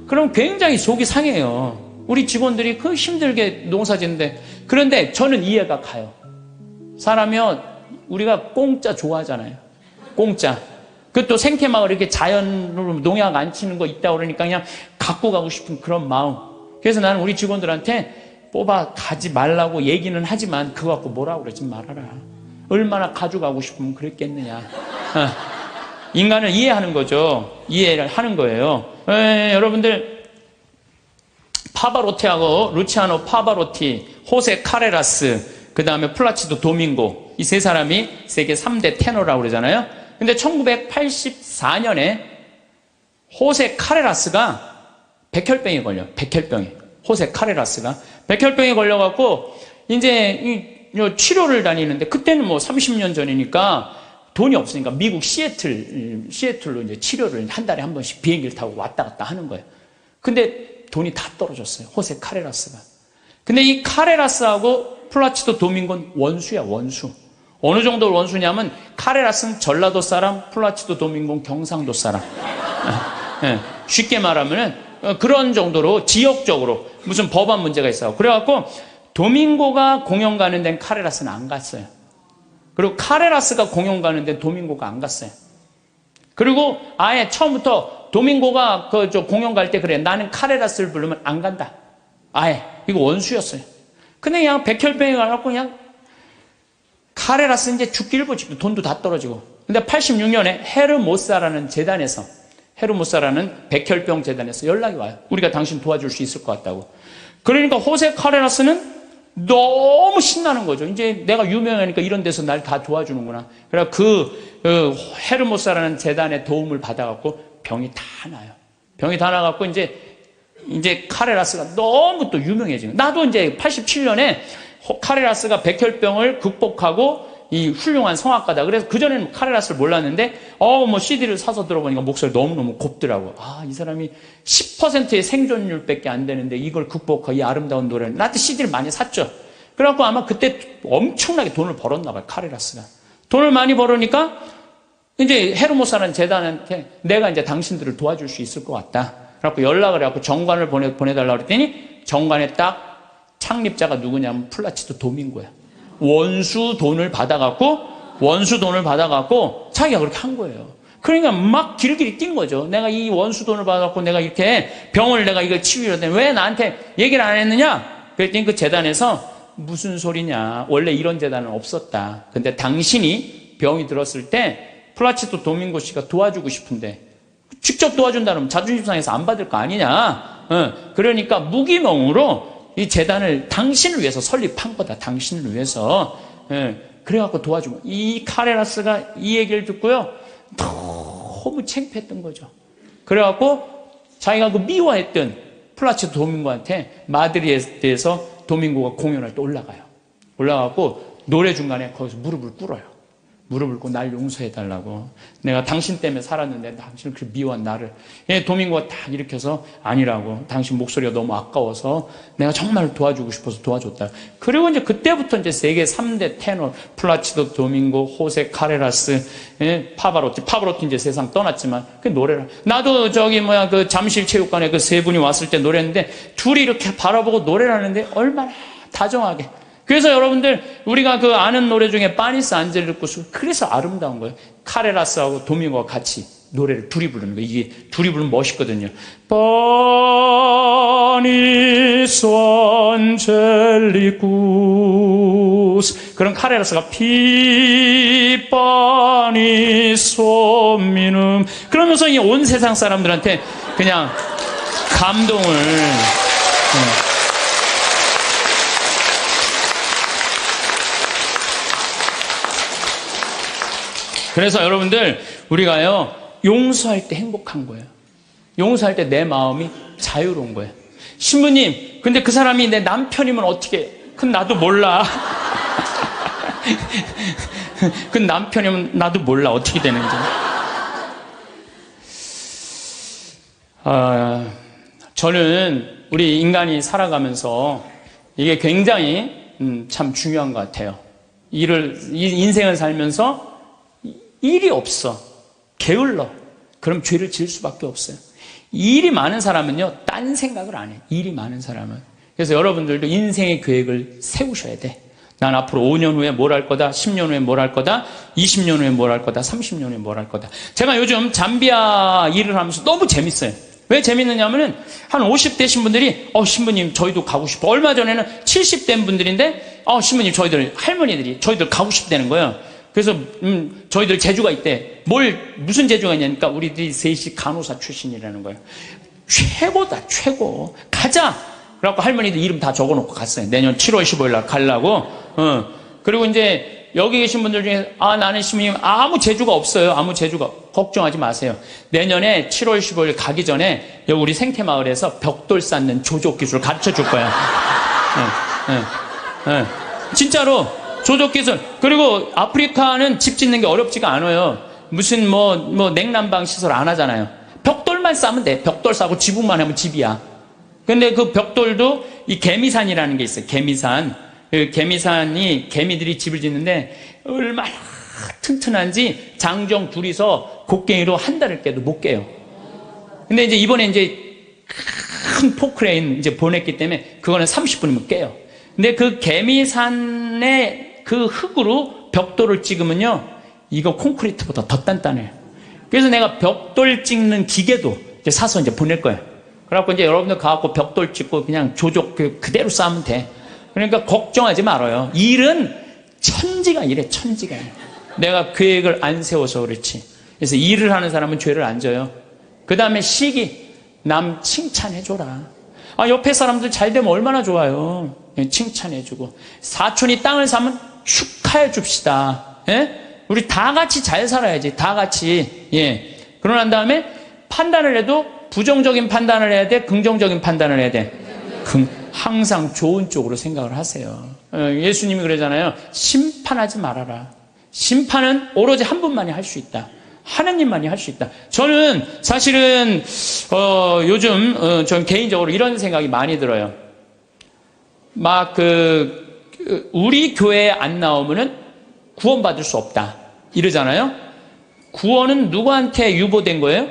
그럼 굉장히 속이 상해요. 우리 직원들이 그 힘들게 농사 짓는데. 그런데 저는 이해가 가요. 사람이요 우리가 공짜 좋아하잖아요. 공짜. 그것도 생태마을 이렇게 자연으로 농약 안 치는 거 있다 그러니까 그냥 갖고 가고 싶은 그런 마음. 그래서 나는 우리 직원들한테 뽑아 가지 말라고 얘기는 하지만 그거 갖고 뭐라고 그러지 말아라. 얼마나 가져가고 싶으면 그랬겠느냐. 인간을 이해하는 거죠. 이해를 하는 거예요. 여러분들 파바로티하고 루치아노 파바로티, 호세 카레라스, 그 다음에 플라치도 도밍고 이 세 사람이 세계 3대 테너라고 그러잖아요. 근데 1984년에 호세 카레라스가 백혈병에 걸려. 백혈병에. 호세 카레라스가 백혈병에 걸려갖고 이제 치료를 다니는데 그때는 30년 전이니까 돈이 없으니까 미국 시애틀로 이제 치료를 한 달에 한 번씩 비행기를 타고 왔다 갔다 하는 거예요. 근데 돈이 다 떨어졌어요. 호세 카레라스가. 근데 이 카레라스하고 플라치도 도밍고는 원수야, 원수. 어느 정도 원수냐면 카레라스는 전라도 사람, 플라치도 도밍고는 경상도 사람. 쉽게 말하면은 그런 정도로 지역적으로 무슨 법안 문제가 있어요. 그래갖고 도밍고가 공연 가는 데는 카레라스는 안 갔어요. 그리고 카레라스가 공연 가는 데는 도밍고가 안 갔어요. 그리고 아예 처음부터 도밍고가 공연 갈 때 그래. 나는 카레라스를 부르면 안 간다. 아예. 이거 원수였어요. 근데 그냥 백혈병이 가갖고 그냥 카레라스 이제 죽기 일보 직전 돈도 다 떨어지고. 근데 86년에 헤르모사라는 재단에서 헤르모사라는 백혈병 재단에서 연락이 와요. 우리가 당신 도와줄 수 있을 것 같다고. 그러니까 호세 카레라스는 너무 신나는 거죠. 이제 내가 유명하니까 이런 데서 날 다 도와주는구나. 그래서 그 헤르모사라는 재단의 도움을 받아갖고 병이 다 나요. 병이 다 나갖고 이제 카레라스가 너무 또 유명해지는. 나도 이제 87년에 카레라스가 백혈병을 극복하고 이 훌륭한 성악가다. 그래서 그전에는 카레라스를 몰랐는데, 뭐 CD를 사서 들어보니까 목소리 너무너무 곱더라고. 아, 이 사람이 10%의 생존율밖에 안 되는데 이걸 극복하고 이 아름다운 노래를. 나한테 CD를 많이 샀죠. 그래갖고 아마 그때 엄청나게 돈을 벌었나 봐요, 카레라스가. 돈을 많이 벌으니까 이제 헤르모사라는 재단한테 내가 이제 당신들을 도와줄 수 있을 것 같다. 그래갖고 연락을 해갖고 정관을 보내달라고 그랬더니 정관에 딱 창립자가 누구냐면 플라치도 도밍고야. 원수 돈을 받아갖고 자기가 그렇게 한 거예요. 그러니까 막 길길이 뛴 거죠. 내가 이 원수 돈을 받아갖고 내가 이렇게 병을 내가 이걸 치유했더니 왜 나한테 얘기를 안 했느냐? 그랬더니 그 재단에서 무슨 소리냐. 원래 이런 재단은 없었다. 근데 당신이 병이 들었을 때 플라치도 도밍고 씨가 도와주고 싶은데 직접 도와준다면 자존심 상해서 안 받을 거 아니냐. 그러니까 무기명으로 이 재단을 당신을 위해서 설립한 거다. 당신을 위해서. 그래갖고 도와주고. 이 카레라스가 이 얘기를 듣고요. 너무 창피했던 거죠. 그래갖고 자기가 그 미워했던 플라치도 도밍고한테 마드리드에서 도밍고가 공연할 때 올라가고 노래 중간에 거기서 무릎을 꿇어요. 무릎을 꿇고 날 용서해달라고. 내가 당신 때문에 살았는데 당신을 그렇게 미워한 나를. 도밍고가 딱 일으켜서 아니라고. 당신 목소리가 너무 아까워서 내가 정말 도와주고 싶어서 도와줬다. 그리고 이제 그때부터 이제 세계 3대 테너 플라치도 도밍고, 호세 카레라스, 파바로티 이제 세상 떠났지만 그 노래를. 나도 그 잠실 체육관에 그 세 분이 왔을 때 노래했는데 둘이 이렇게 바라보고 노래를 하는데 얼마나 다정하게. 그래서 여러분들 우리가 그 아는 노래 중에 파니스 안젤리쿠스 그래서 아름다운 거예요. 카레라스하고 도밍고가 같이 노래를 둘이 부르는 거예요. 이게 둘이 부르면 멋있거든요. 파니스 안젤리쿠스 그런 카레라스가 피 파니스 미눔 그러면서 이 온 세상 사람들한테 그냥 감동을 그래서 여러분들 우리가요 용서할 때 행복한 거예요. 용서할 때 내 마음이 자유로운 거예요. 신부님 근데 그 사람이 내 남편이면 어떻게 그건 나도 몰라. 그 남편이면 나도 몰라 어떻게 되는지. 저는 우리 인간이 살아가면서 이게 굉장히 참 중요한 것 같아요. 인생을 살면서 일이 없어. 게을러. 그럼 죄를 지을 수밖에 없어요. 일이 많은 사람은요, 딴 생각을 안 해. 일이 많은 사람은. 그래서 여러분들도 인생의 계획을 세우셔야 돼. 난 앞으로 5년 후에 뭘 할 거다, 10년 후에 뭘 할 거다, 20년 후에 뭘 할 거다, 30년 후에 뭘 할 거다. 제가 요즘 잠비아 일을 하면서 너무 재밌어요. 왜 재밌느냐면은, 한 50대신 분들이, 신부님, 저희도 가고 싶어. 얼마 전에는 70대인 분들인데, 신부님, 할머니들이, 저희들 가고 싶다는 거예요. 그래서 저희들 재주가 있대. 무슨 재주가 있냐니까 우리들이 셋이 간호사 출신이라는 거예요. 최고다 최고. 가자. 그래갖고 할머니들 이름 다 적어놓고 갔어요. 내년 7월 15일 날 가려고. 그리고 이제 여기 계신 분들 중에 나는 신부님 아무 재주가 없어요. 아무 재주가. 걱정하지 마세요. 내년에 7월 15일 가기 전에 여기 우리 생태마을에서 벽돌 쌓는 조족 기술 가르쳐 줄 거야. 진짜로. 조족 기술. 그리고 아프리카는 집 짓는 게 어렵지가 않아요. 무슨 냉난방 시설 안 하잖아요. 벽돌만 싸면 돼. 벽돌 싸고 지붕만 하면 집이야. 근데 그 벽돌도 이 개미산이라는 게 있어요. 개미산. 그 개미산이 개미들이 집을 짓는데 얼마나 튼튼한지 장정 둘이서 곡괭이로 한 달을 깨도 못 깨요. 근데 이제 이번에 큰 포크레인 보냈기 때문에 그거는 30분이면 깨요. 근데 그 개미산의 그 흙으로 벽돌을 찍으면요, 이거 콘크리트보다 더 단단해요. 그래서 내가 벽돌 찍는 기계도 이제 사서 이제 보낼 거예요. 그래갖고 이제 여러분들 가갖고 벽돌 찍고 그냥 조족 그대로 쌓으면 돼. 그러니까 걱정하지 말아요. 일은 천지가 이래, 천지가. 내가 계획을 안 세워서 그렇지. 그래서 일을 하는 사람은 죄를 안 져요. 그 다음에 시기, 남 칭찬해줘라. 아, 옆에 사람들 잘 되면 얼마나 좋아요. 칭찬해주고. 사촌이 땅을 사면 축하해 줍시다. 예? 우리 다 같이 잘 살아야지. 다 같이. 예. 그러고 난 다음에 판단을 해도 부정적인 판단을 해야 돼? 긍정적인 판단을 해야 돼? 항상 좋은 쪽으로 생각을 하세요. 예수님이 그러잖아요. 심판하지 말아라. 심판은 오로지 한 분만이 할 수 있다. 하느님만이 할 수 있다. 저는 사실은 요즘 전 개인적으로 이런 생각이 많이 들어요. 막 우리 교회에 안 나오면은 구원받을 수 없다 이러잖아요. 구원은 누구한테 유보된 거예요?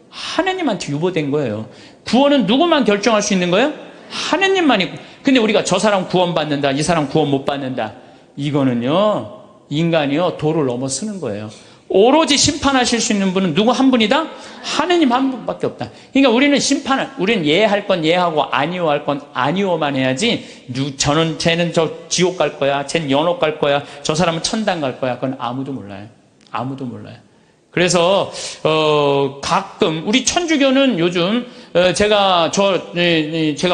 하느님한테 유보된 거예요. 구원은 누구만 결정할 수 있는 거예요? 하느님만이. 근데 우리가 저 사람 구원받는다, 이 사람 구원 못 받는다, 이거는요, 인간이요 도를 넘어서는 거예요. 오로지 심판하실 수 있는 분은 누구 한 분이다? 하느님 한 분밖에 없다. 그러니까 우리는 우리는 예할 건 예하고 아니오할 건 아니오만 해야지, 쟤는 저 지옥 갈 거야, 쟤는 연옥 갈 거야, 저 사람은 천당 갈 거야, 그건 아무도 몰라요. 아무도 몰라요. 그래서 가끔 우리 천주교는 요즘 제가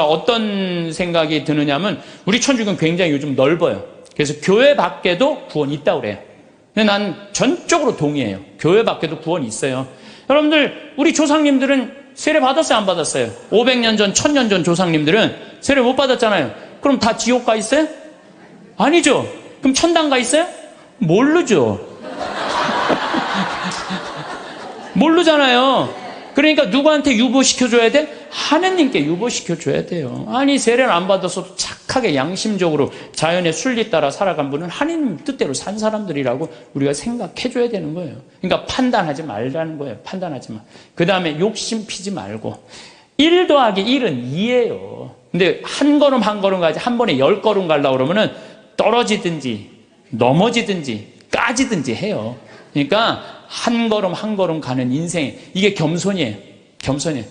어떤 생각이 드느냐면, 우리 천주교는 굉장히 요즘 넓어요. 그래서 교회 밖에도 구원이 있다고 그래요. 근데 난 전적으로 동의해요. 교회 밖에도 구원이 있어요. 여러분들, 우리 조상님들은 세례 받았어요, 안 받았어요? 500년 전, 1000년 전 조상님들은 세례 못 받았잖아요. 그럼 다 지옥 가 있어요? 아니죠. 그럼 천당 가 있어요? 모르죠. 모르잖아요. 그러니까 누구한테 유보시켜줘야 돼? 하느님께 유보시켜줘야 돼요. 아니, 세례를 안 받아서 착하게 양심적으로 자연의 순리 따라 살아간 분은 하느님 뜻대로 산 사람들이라고 우리가 생각해줘야 되는 거예요. 그러니까 판단하지 말라는 거예요. 판단하지 마. 그 다음에 욕심 피지 말고. 1 더하기 1은 2예요. 근데 한 걸음 한 걸음 가지 한 번에 10걸음 가려고 그러면은 떨어지든지 넘어지든지 까지든지 해요. 그러니까 한 걸음 한 걸음 가는 인생, 이게 겸손이에요. 겸손이에요.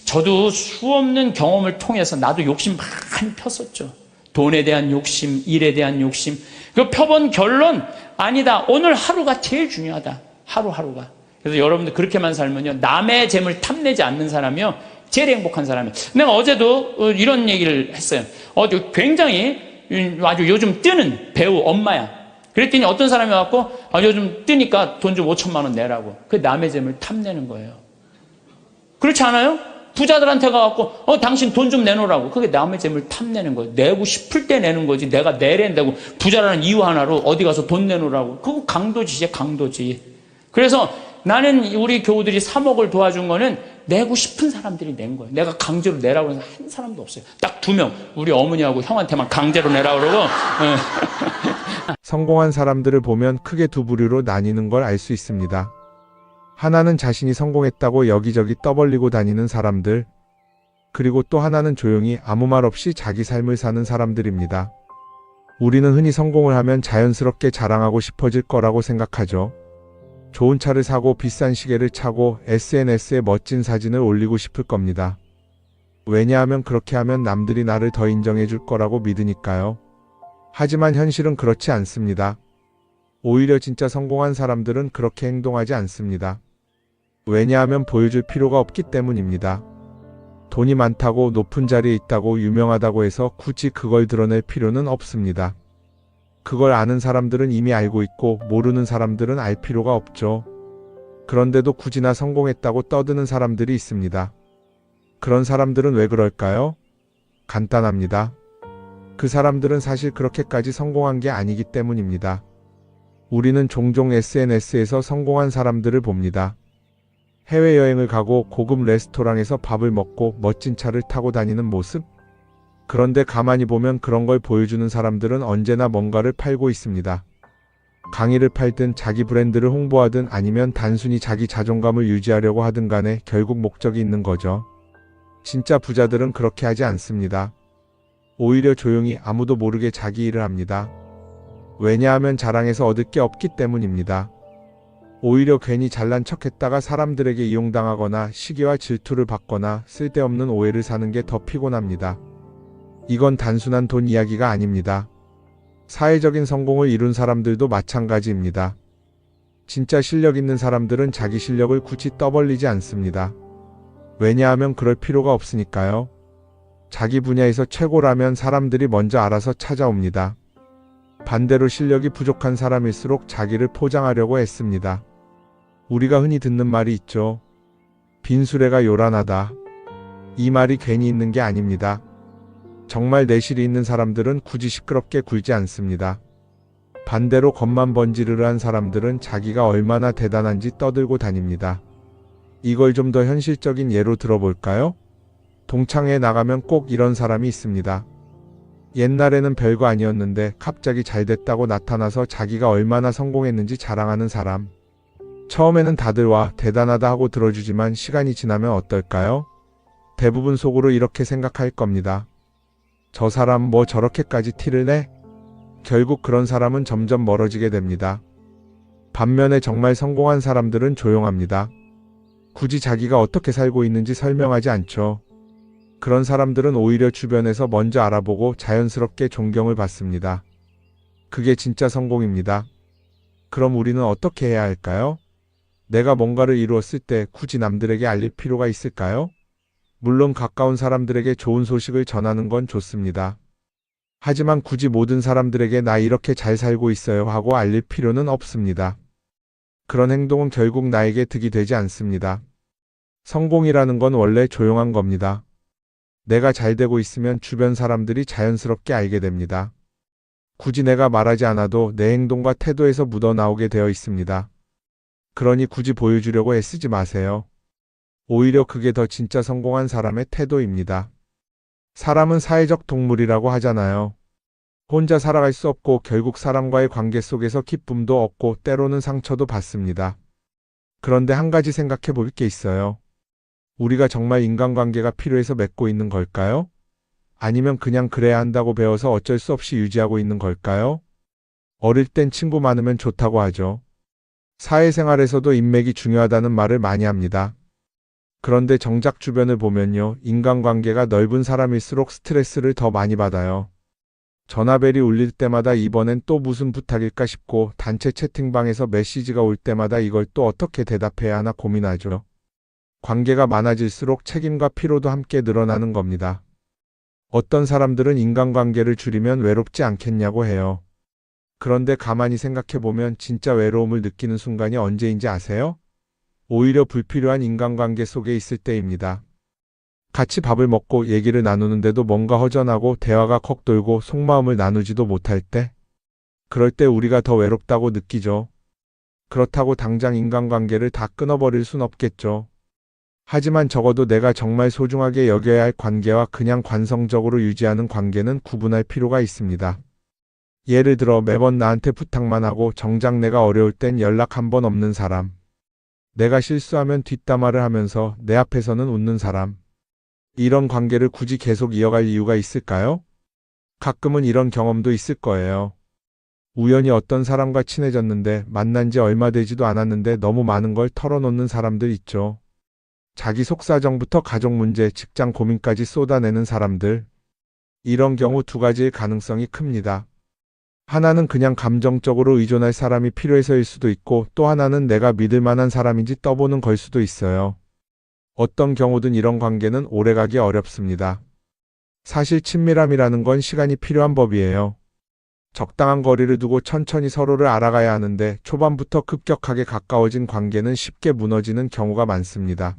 저도 수없는 경험을 통해서 나도 욕심 많이 폈었죠. 돈에 대한 욕심, 일에 대한 욕심. 그 펴본 결론, 아니다, 오늘 하루가 제일 중요하다. 하루하루가. 그래서 여러분들 그렇게만 살면요, 남의 재물 탐내지 않는 사람이요, 제일 행복한 사람이에요. 내가 어제도 이런 얘기를 했어요. 굉장히 아주 요즘 뜨는 배우 엄마야. 그랬더니 어떤 사람이 와서 요즘 뜨니까 돈 좀 5천만 원 내라고. 그 남의 재물 탐내는 거예요. 그렇지 않아요? 부자들한테 가갖고 당신 돈 좀 내놓으라고. 그게 남의 재물 탐내는 거예요. 내고 싶을 때 내는 거지, 내가 내랜다고 부자라는 이유 하나로 어디 가서 돈 내놓으라고. 그거 강도짓이야, 강도짓. 그래서 나는 우리 교우들이 3억을 도와준 거는 내고 싶은 사람들이 낸 거예요. 내가 강제로 내라고 해서 한 사람도 없어요. 딱 2명. 우리 어머니하고 형한테만 강제로 내라고 그러고. 성공한 사람들을 보면 크게 두 부류로 나뉘는 걸 알 수 있습니다. 하나는 자신이 성공했다고 여기저기 떠벌리고 다니는 사람들, 그리고 또 하나는 조용히 아무 말 없이 자기 삶을 사는 사람들입니다. 우리는 흔히 성공을 하면 자연스럽게 자랑하고 싶어질 거라고 생각하죠. 좋은 차를 사고 비싼 시계를 차고 SNS에 멋진 사진을 올리고 싶을 겁니다. 왜냐하면 그렇게 하면 남들이 나를 더 인정해 줄 거라고 믿으니까요. 하지만 현실은 그렇지 않습니다. 오히려 진짜 성공한 사람들은 그렇게 행동하지 않습니다. 왜냐하면 보여줄 필요가 없기 때문입니다. 돈이 많다고, 높은 자리에 있다고, 유명하다고 해서 굳이 그걸 드러낼 필요는 없습니다. 그걸 아는 사람들은 이미 알고 있고, 모르는 사람들은 알 필요가 없죠. 그런데도 굳이나 성공했다고 떠드는 사람들이 있습니다. 그런 사람들은 왜 그럴까요? 간단합니다. 그 사람들은 사실 그렇게까지 성공한 게 아니기 때문입니다. 우리는 종종 SNS에서 성공한 사람들을 봅니다. 해외여행을 가고 고급 레스토랑에서 밥을 먹고 멋진 차를 타고 다니는 모습? 그런데 가만히 보면 그런 걸 보여주는 사람들은 언제나 뭔가를 팔고 있습니다. 강의를 팔든 자기 브랜드를 홍보하든 아니면 단순히 자기 자존감을 유지하려고 하든 간에 결국 목적이 있는 거죠. 진짜 부자들은 그렇게 하지 않습니다. 오히려 조용히 아무도 모르게 자기 일을 합니다. 왜냐하면 자랑해서 얻을 게 없기 때문입니다. 오히려 괜히 잘난 척했다가 사람들에게 이용당하거나 시기와 질투를 받거나 쓸데없는 오해를 사는 게 더 피곤합니다. 이건 단순한 돈 이야기가 아닙니다. 사회적인 성공을 이룬 사람들도 마찬가지입니다. 진짜 실력 있는 사람들은 자기 실력을 굳이 떠벌리지 않습니다. 왜냐하면 그럴 필요가 없으니까요. 자기 분야에서 최고라면 사람들이 먼저 알아서 찾아옵니다. 반대로 실력이 부족한 사람일수록 자기를 포장하려고 애씁니다. 우리가 흔히 듣는 말이 있죠. 빈수레가 요란하다. 이 말이 괜히 있는 게 아닙니다. 정말 내실이 있는 사람들은 굳이 시끄럽게 굴지 않습니다. 반대로 겉만 번지르르한 사람들은 자기가 얼마나 대단한지 떠들고 다닙니다. 이걸 좀 더 현실적인 예로 들어볼까요? 동창회에 나가면 꼭 이런 사람이 있습니다. 옛날에는 별거 아니었는데 갑자기 잘 됐다고 나타나서 자기가 얼마나 성공했는지 자랑하는 사람. 처음에는 다들 와 대단하다 하고 들어주지만 시간이 지나면 어떨까요? 대부분 속으로 이렇게 생각할 겁니다. 저 사람 뭐 저렇게까지 티를 내? 결국 그런 사람은 점점 멀어지게 됩니다. 반면에 정말 성공한 사람들은 조용합니다. 굳이 자기가 어떻게 살고 있는지 설명하지 않죠. 그런 사람들은 오히려 주변에서 먼저 알아보고 자연스럽게 존경을 받습니다. 그게 진짜 성공입니다. 그럼 우리는 어떻게 해야 할까요? 내가 뭔가를 이루었을 때 굳이 남들에게 알릴 필요가 있을까요? 물론 가까운 사람들에게 좋은 소식을 전하는 건 좋습니다. 하지만 굳이 모든 사람들에게 나 이렇게 잘 살고 있어요 하고 알릴 필요는 없습니다. 그런 행동은 결국 나에게 득이 되지 않습니다. 성공이라는 건 원래 조용한 겁니다. 내가 잘 되고 있으면 주변 사람들이 자연스럽게 알게 됩니다. 굳이 내가 말하지 않아도 내 행동과 태도에서 묻어나오게 되어 있습니다. 그러니 굳이 보여주려고 애쓰지 마세요. 오히려 그게 더 진짜 성공한 사람의 태도입니다. 사람은 사회적 동물이라고 하잖아요. 혼자 살아갈 수 없고 결국 사람과의 관계 속에서 기쁨도 얻고 때로는 상처도 받습니다. 그런데 한 가지 생각해 볼 게 있어요. 우리가 정말 인간관계가 필요해서 맺고 있는 걸까요? 아니면 그냥 그래야 한다고 배워서 어쩔 수 없이 유지하고 있는 걸까요? 어릴 땐 친구 많으면 좋다고 하죠. 사회생활에서도 인맥이 중요하다는 말을 많이 합니다. 그런데 정작 주변을 보면요. 인간관계가 넓은 사람일수록 스트레스를 더 많이 받아요. 전화벨이 울릴 때마다 이번엔 또 무슨 부탁일까 싶고 단체 채팅방에서 메시지가 올 때마다 이걸 또 어떻게 대답해야 하나 고민하죠. 관계가 많아질수록 책임과 피로도 함께 늘어나는 겁니다. 어떤 사람들은 인간관계를 줄이면 외롭지 않겠냐고 해요. 그런데 가만히 생각해보면 진짜 외로움을 느끼는 순간이 언제인지 아세요? 오히려 불필요한 인간관계 속에 있을 때입니다. 같이 밥을 먹고 얘기를 나누는데도 뭔가 허전하고 대화가 컥 돌고 속마음을 나누지도 못할 때, 그럴 때 우리가 더 외롭다고 느끼죠. 그렇다고 당장 인간관계를 다 끊어버릴 순 없겠죠. 하지만 적어도 내가 정말 소중하게 여겨야 할 관계와 그냥 관성적으로 유지하는 관계는 구분할 필요가 있습니다. 예를 들어 매번 나한테 부탁만 하고 정작 내가 어려울 땐 연락 한 번 없는 사람. 내가 실수하면 뒷담화를 하면서 내 앞에서는 웃는 사람. 이런 관계를 굳이 계속 이어갈 이유가 있을까요? 가끔은 이런 경험도 있을 거예요. 우연히 어떤 사람과 친해졌는데 만난 지 얼마 되지도 않았는데 너무 많은 걸 털어놓는 사람들 있죠. 자기 속사정부터 가족 문제, 직장 고민까지 쏟아내는 사람들. 이런 경우 두 가지의 가능성이 큽니다. 하나는 그냥 감정적으로 의존할 사람이 필요해서일 수도 있고 또 하나는 내가 믿을 만한 사람인지 떠보는 걸 수도 있어요. 어떤 경우든 이런 관계는 오래가기 어렵습니다. 사실 친밀함이라는 건 시간이 필요한 법이에요. 적당한 거리를 두고 천천히 서로를 알아가야 하는데 초반부터 급격하게 가까워진 관계는 쉽게 무너지는 경우가 많습니다.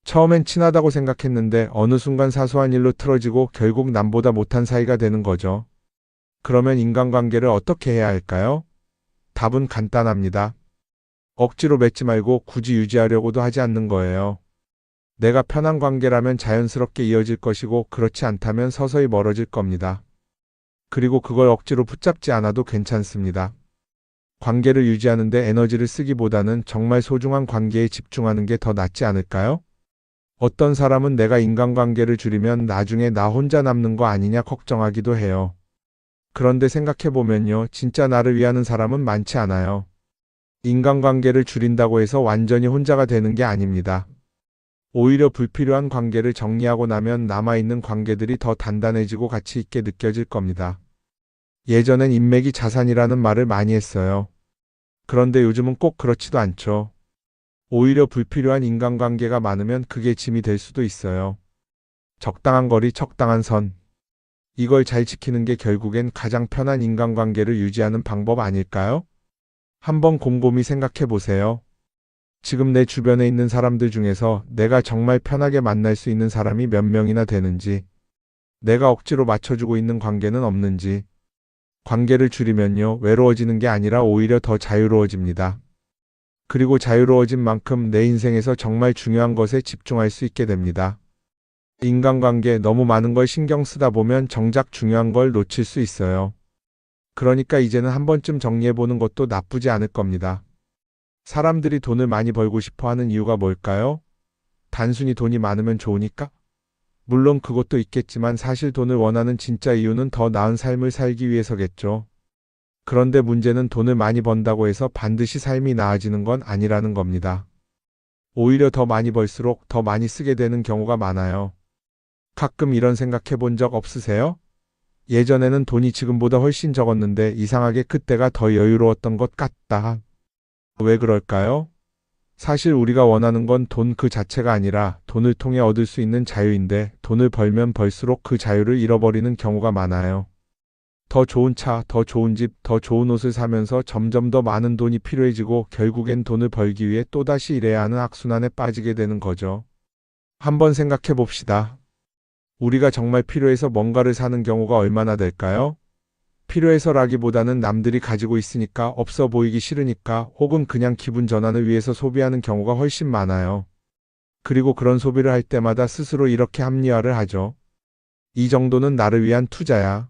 처음엔 친하다고 생각했는데 어느 순간 사소한 일로 틀어지고 결국 남보다 못한 사이가 되는 거죠. 그러면 인간관계를 어떻게 해야 할까요? 답은 간단합니다. 억지로 맺지 말고 굳이 유지하려고도 하지 않는 거예요. 내가 편한 관계라면 자연스럽게 이어질 것이고 그렇지 않다면 서서히 멀어질 겁니다. 그리고 그걸 억지로 붙잡지 않아도 괜찮습니다. 관계를 유지하는데 에너지를 쓰기보다는 정말 소중한 관계에 집중하는 게 더 낫지 않을까요? 어떤 사람은 내가 인간관계를 줄이면 나중에 나 혼자 남는 거 아니냐 걱정하기도 해요. 그런데 생각해보면요, 진짜 나를 위하는 사람은 많지 않아요. 인간관계를 줄인다고 해서 완전히 혼자가 되는 게 아닙니다. 오히려 불필요한 관계를 정리하고 나면 남아있는 관계들이 더 단단해지고 가치 있게 느껴질 겁니다. 예전엔 인맥이 자산이라는 말을 많이 했어요. 그런데 요즘은 꼭 그렇지도 않죠. 오히려 불필요한 인간관계가 많으면 그게 짐이 될 수도 있어요. 적당한 거리, 적당한 선. 이걸 잘 지키는 게 결국엔 가장 편한 인간관계를 유지하는 방법 아닐까요? 한번 곰곰이 생각해 보세요. 지금 내 주변에 있는 사람들 중에서 내가 정말 편하게 만날 수 있는 사람이 몇 명이나 되는지, 내가 억지로 맞춰주고 있는 관계는 없는지. 관계를 줄이면요, 외로워지는 게 아니라 오히려 더 자유로워집니다. 그리고 자유로워진 만큼 내 인생에서 정말 중요한 것에 집중할 수 있게 됩니다. 인간관계 너무 많은 걸 신경 쓰다 보면 정작 중요한 걸 놓칠 수 있어요. 그러니까 이제는 한 번쯤 정리해보는 것도 나쁘지 않을 겁니다. 사람들이 돈을 많이 벌고 싶어 하는 이유가 뭘까요? 단순히 돈이 많으면 좋으니까? 물론 그것도 있겠지만 사실 돈을 원하는 진짜 이유는 더 나은 삶을 살기 위해서겠죠. 그런데 문제는 돈을 많이 번다고 해서 반드시 삶이 나아지는 건 아니라는 겁니다. 오히려 더 많이 벌수록 더 많이 쓰게 되는 경우가 많아요. 가끔 이런 생각해 본 적 없으세요? 예전에는 돈이 지금보다 훨씬 적었는데 이상하게 그때가 더 여유로웠던 것 같다. 왜 그럴까요? 사실 우리가 원하는 건 돈 그 자체가 아니라 돈을 통해 얻을 수 있는 자유인데 돈을 벌면 벌수록 그 자유를 잃어버리는 경우가 많아요. 더 좋은 차, 더 좋은 집, 더 좋은 옷을 사면서 점점 더 많은 돈이 필요해지고 결국엔 돈을 벌기 위해 또다시 일해야 하는 악순환에 빠지게 되는 거죠. 한번 생각해 봅시다. 우리가 정말 필요해서 뭔가를 사는 경우가 얼마나 될까요? 필요해서라기보다는 남들이 가지고 있으니까, 없어 보이기 싫으니까, 혹은 그냥 기분 전환을 위해서 소비하는 경우가 훨씬 많아요. 그리고 그런 소비를 할 때마다 스스로 이렇게 합리화를 하죠. 이 정도는 나를 위한 투자야.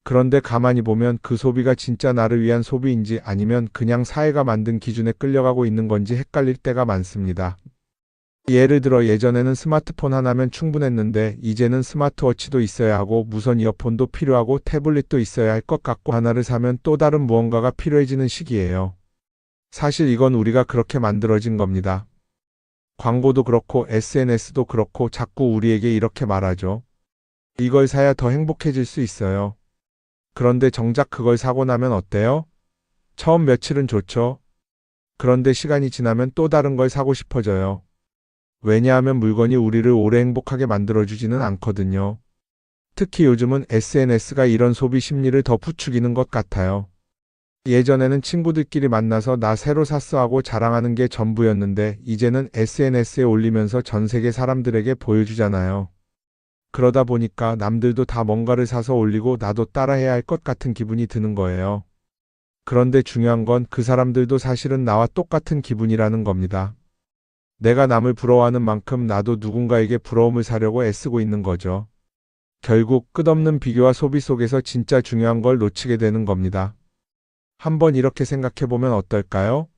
그런데 가만히 보면 그 소비가 진짜 나를 위한 소비인지 아니면 그냥 사회가 만든 기준에 끌려가고 있는 건지 헷갈릴 때가 많습니다. 예를 들어 예전에는 스마트폰 하나면 충분했는데 이제는 스마트워치도 있어야 하고 무선 이어폰도 필요하고 태블릿도 있어야 할 것 같고, 하나를 사면 또 다른 무언가가 필요해지는 시기예요. 사실 이건 우리가 그렇게 만들어진 겁니다. 광고도 그렇고 SNS도 그렇고 자꾸 우리에게 이렇게 말하죠. 이걸 사야 더 행복해질 수 있어요. 그런데 정작 그걸 사고 나면 어때요? 처음 며칠은 좋죠. 그런데 시간이 지나면 또 다른 걸 사고 싶어져요. 왜냐하면 물건이 우리를 오래 행복하게 만들어주지는 않거든요. 특히 요즘은 SNS가 이런 소비 심리를 더 부추기는 것 같아요. 예전에는 친구들끼리 만나서 나 새로 샀어 하고 자랑하는 게 전부였는데 이제는 SNS에 올리면서 전 세계 사람들에게 보여주잖아요. 그러다 보니까 남들도 다 뭔가를 사서 올리고 나도 따라해야 할 것 같은 기분이 드는 거예요. 그런데 중요한 건 그 사람들도 사실은 나와 똑같은 기분이라는 겁니다. 내가 남을 부러워하는 만큼 나도 누군가에게 부러움을 사려고 애쓰고 있는 거죠. 결국 끝없는 비교와 소비 속에서 진짜 중요한 걸 놓치게 되는 겁니다. 한번 이렇게 생각해보면 어떨까요?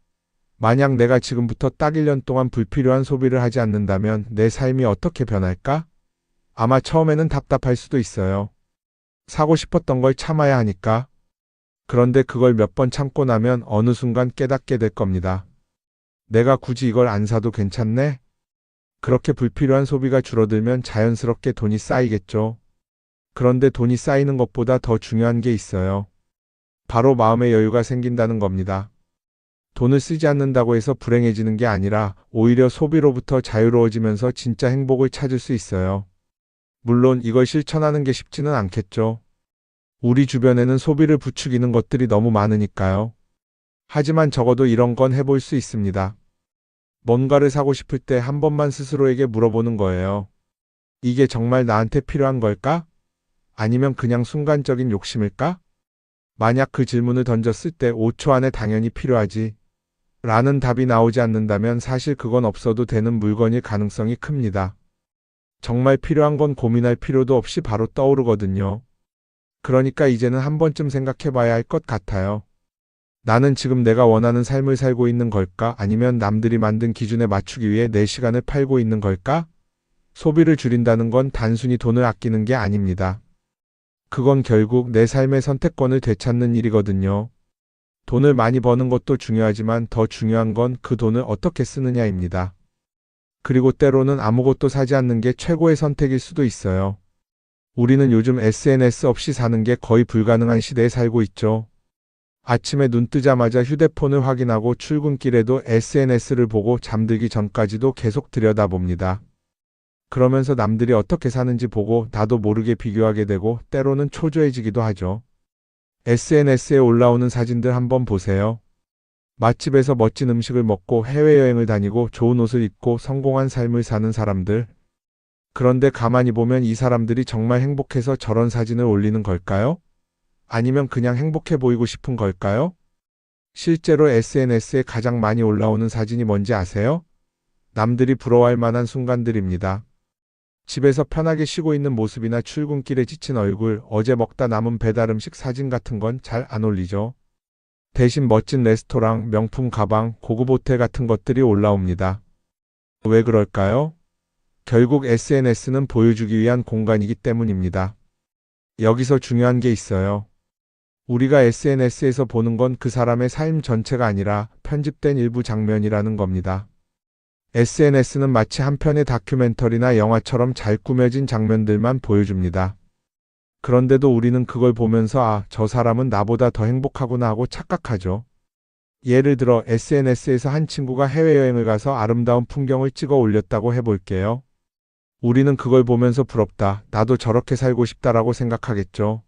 만약 내가 지금부터 딱 1년 동안 불필요한 소비를 하지 않는다면 내 삶이 어떻게 변할까? 아마 처음에는 답답할 수도 있어요. 사고 싶었던 걸 참아야 하니까. 그런데 그걸 몇 번 참고 나면 어느 순간 깨닫게 될 겁니다. 내가 굳이 이걸 안 사도 괜찮네? 그렇게 불필요한 소비가 줄어들면 자연스럽게 돈이 쌓이겠죠. 그런데 돈이 쌓이는 것보다 더 중요한 게 있어요. 바로 마음의 여유가 생긴다는 겁니다. 돈을 쓰지 않는다고 해서 불행해지는 게 아니라 오히려 소비로부터 자유로워지면서 진짜 행복을 찾을 수 있어요. 물론 이걸 실천하는 게 쉽지는 않겠죠. 우리 주변에는 소비를 부추기는 것들이 너무 많으니까요. 하지만 적어도 이런 건 해볼 수 있습니다. 뭔가를 사고 싶을 때 한 번만 스스로에게 물어보는 거예요. 이게 정말 나한테 필요한 걸까? 아니면 그냥 순간적인 욕심일까? 만약 그 질문을 던졌을 때 5초 안에 당연히 필요하지 라는 답이 나오지 않는다면 사실 그건 없어도 되는 물건일 가능성이 큽니다. 정말 필요한 건 고민할 필요도 없이 바로 떠오르거든요. 그러니까 이제는 한 번쯤 생각해 봐야 할 것 같아요. 나는 지금 내가 원하는 삶을 살고 있는 걸까? 아니면 남들이 만든 기준에 맞추기 위해 내 시간을 팔고 있는 걸까? 소비를 줄인다는 건 단순히 돈을 아끼는 게 아닙니다. 그건 결국 내 삶의 선택권을 되찾는 일이거든요. 돈을 많이 버는 것도 중요하지만 더 중요한 건 그 돈을 어떻게 쓰느냐입니다. 그리고 때로는 아무것도 사지 않는 게 최고의 선택일 수도 있어요. 우리는 요즘 SNS 없이 사는 게 거의 불가능한 시대에 살고 있죠. 아침에 눈 뜨자마자 휴대폰을 확인하고 출근길에도 SNS를 보고 잠들기 전까지도 계속 들여다봅니다. 그러면서 남들이 어떻게 사는지 보고 나도 모르게 비교하게 되고 때로는 초조해지기도 하죠. SNS에 올라오는 사진들 한번 보세요. 맛집에서 멋진 음식을 먹고 해외여행을 다니고 좋은 옷을 입고 성공한 삶을 사는 사람들. 그런데 가만히 보면 이 사람들이 정말 행복해서 저런 사진을 올리는 걸까요? 아니면 그냥 행복해 보이고 싶은 걸까요? 실제로 SNS에 가장 많이 올라오는 사진이 뭔지 아세요? 남들이 부러워할 만한 순간들입니다. 집에서 편하게 쉬고 있는 모습이나 출근길에 지친 얼굴, 어제 먹다 남은 배달 음식 사진 같은 건 잘 안 올리죠. 대신 멋진 레스토랑, 명품 가방, 고급 호텔 같은 것들이 올라옵니다. 왜 그럴까요? 결국 SNS는 보여주기 위한 공간이기 때문입니다. 여기서 중요한 게 있어요. 우리가 SNS에서 보는 건 그 사람의 삶 전체가 아니라 편집된 일부 장면이라는 겁니다. SNS는 마치 한 편의 다큐멘터리나 영화처럼 잘 꾸며진 장면들만 보여줍니다. 그런데도 우리는 그걸 보면서 아, 저 사람은 나보다 더 행복하구나 하고 착각하죠. 예를 들어 SNS에서 한 친구가 해외여행을 가서 아름다운 풍경을 찍어 올렸다고 해볼게요. 우리는 그걸 보면서 부럽다, 나도 저렇게 살고 싶다라고 생각하겠죠.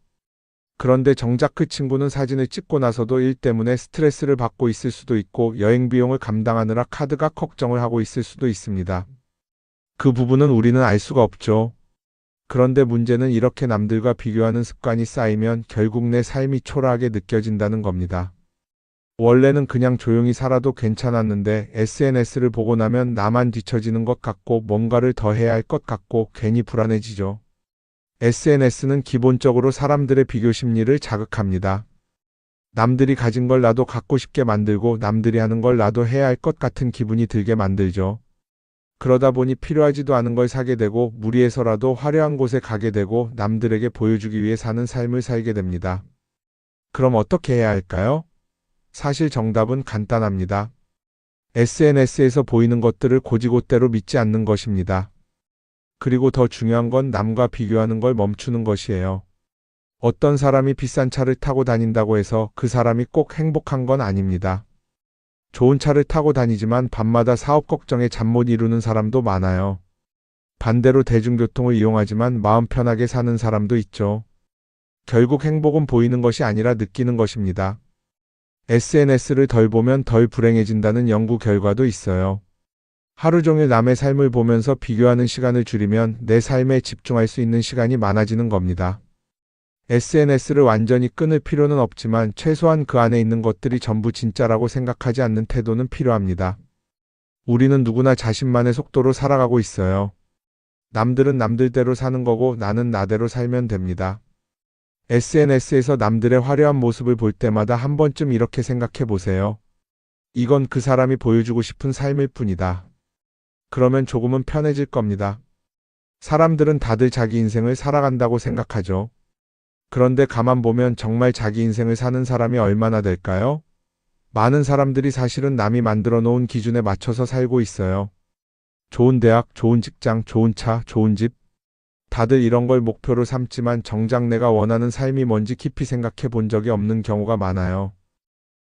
그런데 정작 그 친구는 사진을 찍고 나서도 일 때문에 스트레스를 받고 있을 수도 있고 여행 비용을 감당하느라 카드가 걱정을 하고 있을 수도 있습니다. 그 부분은 우리는 알 수가 없죠. 그런데 문제는 이렇게 남들과 비교하는 습관이 쌓이면 결국 내 삶이 초라하게 느껴진다는 겁니다. 원래는 그냥 조용히 살아도 괜찮았는데 SNS를 보고 나면 나만 뒤처지는 것 같고 뭔가를 더 해야 할 것 같고 괜히 불안해지죠. SNS는 기본적으로 사람들의 비교 심리를 자극합니다. 남들이 가진 걸 나도 갖고 싶게 만들고 남들이 하는 걸 나도 해야 할 것 같은 기분이 들게 만들죠. 그러다 보니 필요하지도 않은 걸 사게 되고 무리해서라도 화려한 곳에 가게 되고 남들에게 보여주기 위해 사는 삶을 살게 됩니다. 그럼 어떻게 해야 할까요? 사실 정답은 간단합니다. SNS에서 보이는 것들을 곧이곧대로 믿지 않는 것입니다. 그리고 더 중요한 건 남과 비교하는 걸 멈추는 것이에요. 어떤 사람이 비싼 차를 타고 다닌다고 해서 그 사람이 꼭 행복한 건 아닙니다. 좋은 차를 타고 다니지만 밤마다 사업 걱정에 잠 못 이루는 사람도 많아요. 반대로 대중교통을 이용하지만 마음 편하게 사는 사람도 있죠. 결국 행복은 보이는 것이 아니라 느끼는 것입니다. SNS를 덜 보면 덜 불행해진다는 연구 결과도 있어요. 하루 종일 남의 삶을 보면서 비교하는 시간을 줄이면 내 삶에 집중할 수 있는 시간이 많아지는 겁니다. SNS를 완전히 끊을 필요는 없지만 최소한 그 안에 있는 것들이 전부 진짜라고 생각하지 않는 태도는 필요합니다. 우리는 누구나 자신만의 속도로 살아가고 있어요. 남들은 남들대로 사는 거고 나는 나대로 살면 됩니다. SNS에서 남들의 화려한 모습을 볼 때마다 한 번쯤 이렇게 생각해 보세요. 이건 그 사람이 보여주고 싶은 삶일 뿐이다. 그러면 조금은 편해질 겁니다. 사람들은 다들 자기 인생을 살아간다고 생각하죠. 그런데 가만 보면 정말 자기 인생을 사는 사람이 얼마나 될까요? 많은 사람들이 사실은 남이 만들어 놓은 기준에 맞춰서 살고 있어요. 좋은 대학, 좋은 직장, 좋은 차, 좋은 집. 다들 이런 걸 목표로 삼지만 정작 내가 원하는 삶이 뭔지 깊이 생각해 본 적이 없는 경우가 많아요.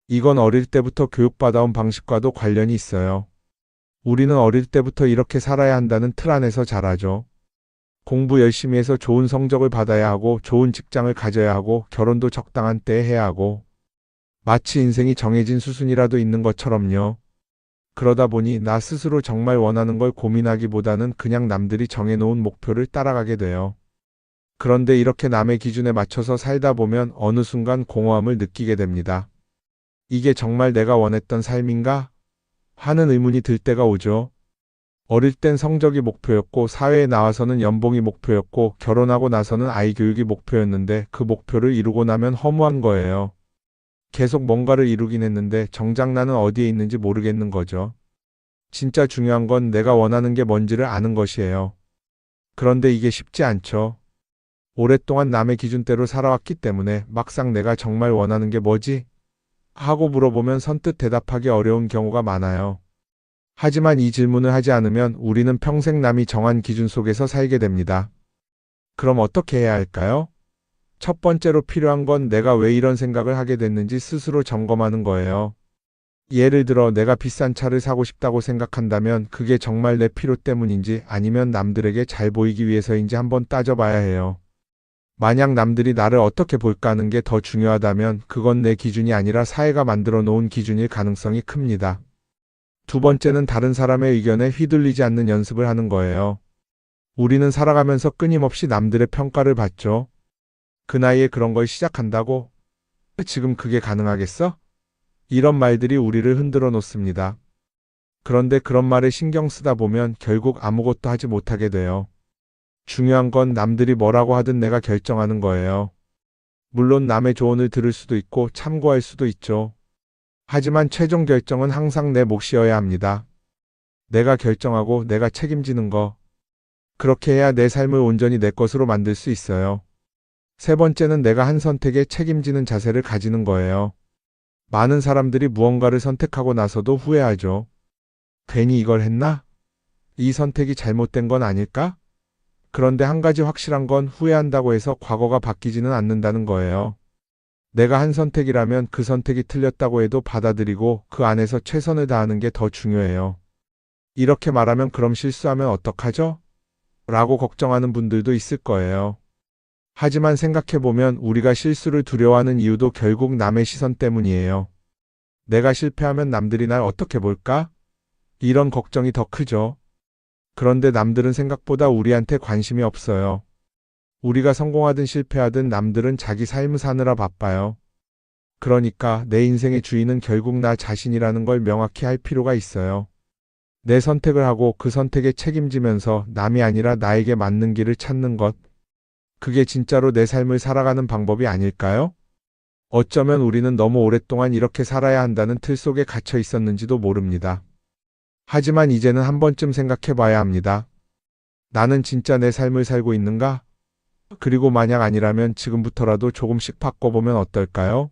이건 어릴 때부터 교육받아온 방식과도 관련이 있어요. 우리는 어릴 때부터 이렇게 살아야 한다는 틀 안에서 자라죠. 공부 열심히 해서 좋은 성적을 받아야 하고 좋은 직장을 가져야 하고 결혼도 적당한 때에 해야 하고 마치 인생이 정해진 수순이라도 있는 것처럼요. 그러다 보니 나 스스로 정말 원하는 걸 고민하기보다는 그냥 남들이 정해놓은 목표를 따라가게 돼요. 그런데 이렇게 남의 기준에 맞춰서 살다 보면 어느 순간 공허함을 느끼게 됩니다. 이게 정말 내가 원했던 삶인가? 하는 의문이 들 때가 오죠. 어릴 땐 성적이 목표였고 사회에 나와서는 연봉이 목표였고 결혼하고 나서는 아이 교육이 목표였는데 그 목표를 이루고 나면 허무한 거예요. 계속 뭔가를 이루긴 했는데 정작 나는 어디에 있는지 모르겠는 거죠. 진짜 중요한 건 내가 원하는 게 뭔지를 아는 것이에요. 그런데 이게 쉽지 않죠. 오랫동안 남의 기준대로 살아왔기 때문에 막상 내가 정말 원하는 게 뭐지? 하고 물어보면 선뜻 대답하기 어려운 경우가 많아요. 하지만 이 질문을 하지 않으면 우리는 평생 남이 정한 기준 속에서 살게 됩니다. 그럼 어떻게 해야 할까요? 첫 번째로 필요한 건 내가 왜 이런 생각을 하게 됐는지 스스로 점검하는 거예요. 예를 들어 내가 비싼 차를 사고 싶다고 생각한다면 그게 정말 내 필요 때문인지 아니면 남들에게 잘 보이기 위해서인지 한번 따져봐야 해요. 만약 남들이 나를 어떻게 볼까 하는 게 더 중요하다면 그건 내 기준이 아니라 사회가 만들어 놓은 기준일 가능성이 큽니다. 두 번째는 다른 사람의 의견에 휘둘리지 않는 연습을 하는 거예요. 우리는 살아가면서 끊임없이 남들의 평가를 받죠. 그 나이에 그런 걸 시작한다고? 지금 그게 가능하겠어? 이런 말들이 우리를 흔들어 놓습니다. 그런데 그런 말에 신경 쓰다 보면 결국 아무것도 하지 못하게 돼요. 중요한 건 남들이 뭐라고 하든 내가 결정하는 거예요. 물론 남의 조언을 들을 수도 있고 참고할 수도 있죠. 하지만 최종 결정은 항상 내 몫이어야 합니다. 내가 결정하고 내가 책임지는 거. 그렇게 해야 내 삶을 온전히 내 것으로 만들 수 있어요. 세 번째는 내가 한 선택에 책임지는 자세를 가지는 거예요. 많은 사람들이 무언가를 선택하고 나서도 후회하죠. 괜히 이걸 했나? 이 선택이 잘못된 건 아닐까? 그런데 한 가지 확실한 건 후회한다고 해서 과거가 바뀌지는 않는다는 거예요. 내가 한 선택이라면 그 선택이 틀렸다고 해도 받아들이고 그 안에서 최선을 다하는 게 더 중요해요. 이렇게 말하면 그럼 실수하면 어떡하죠? 라고 걱정하는 분들도 있을 거예요. 하지만 생각해보면 우리가 실수를 두려워하는 이유도 결국 남의 시선 때문이에요. 내가 실패하면 남들이 날 어떻게 볼까? 이런 걱정이 더 크죠. 그런데 남들은 생각보다 우리한테 관심이 없어요. 우리가 성공하든 실패하든 남들은 자기 삶을 사느라 바빠요. 그러니까 내 인생의 주인은 결국 나 자신이라는 걸 명확히 할 필요가 있어요. 내 선택을 하고 그 선택에 책임지면서 남이 아니라 나에게 맞는 길을 찾는 것. 그게 진짜로 내 삶을 살아가는 방법이 아닐까요? 어쩌면 우리는 너무 오랫동안 이렇게 살아야 한다는 틀 속에 갇혀 있었는지도 모릅니다. 하지만 이제는 한 번쯤 생각해 봐야 합니다. 나는 진짜 내 삶을 살고 있는가? 그리고 만약 아니라면 지금부터라도 조금씩 바꿔보면 어떨까요?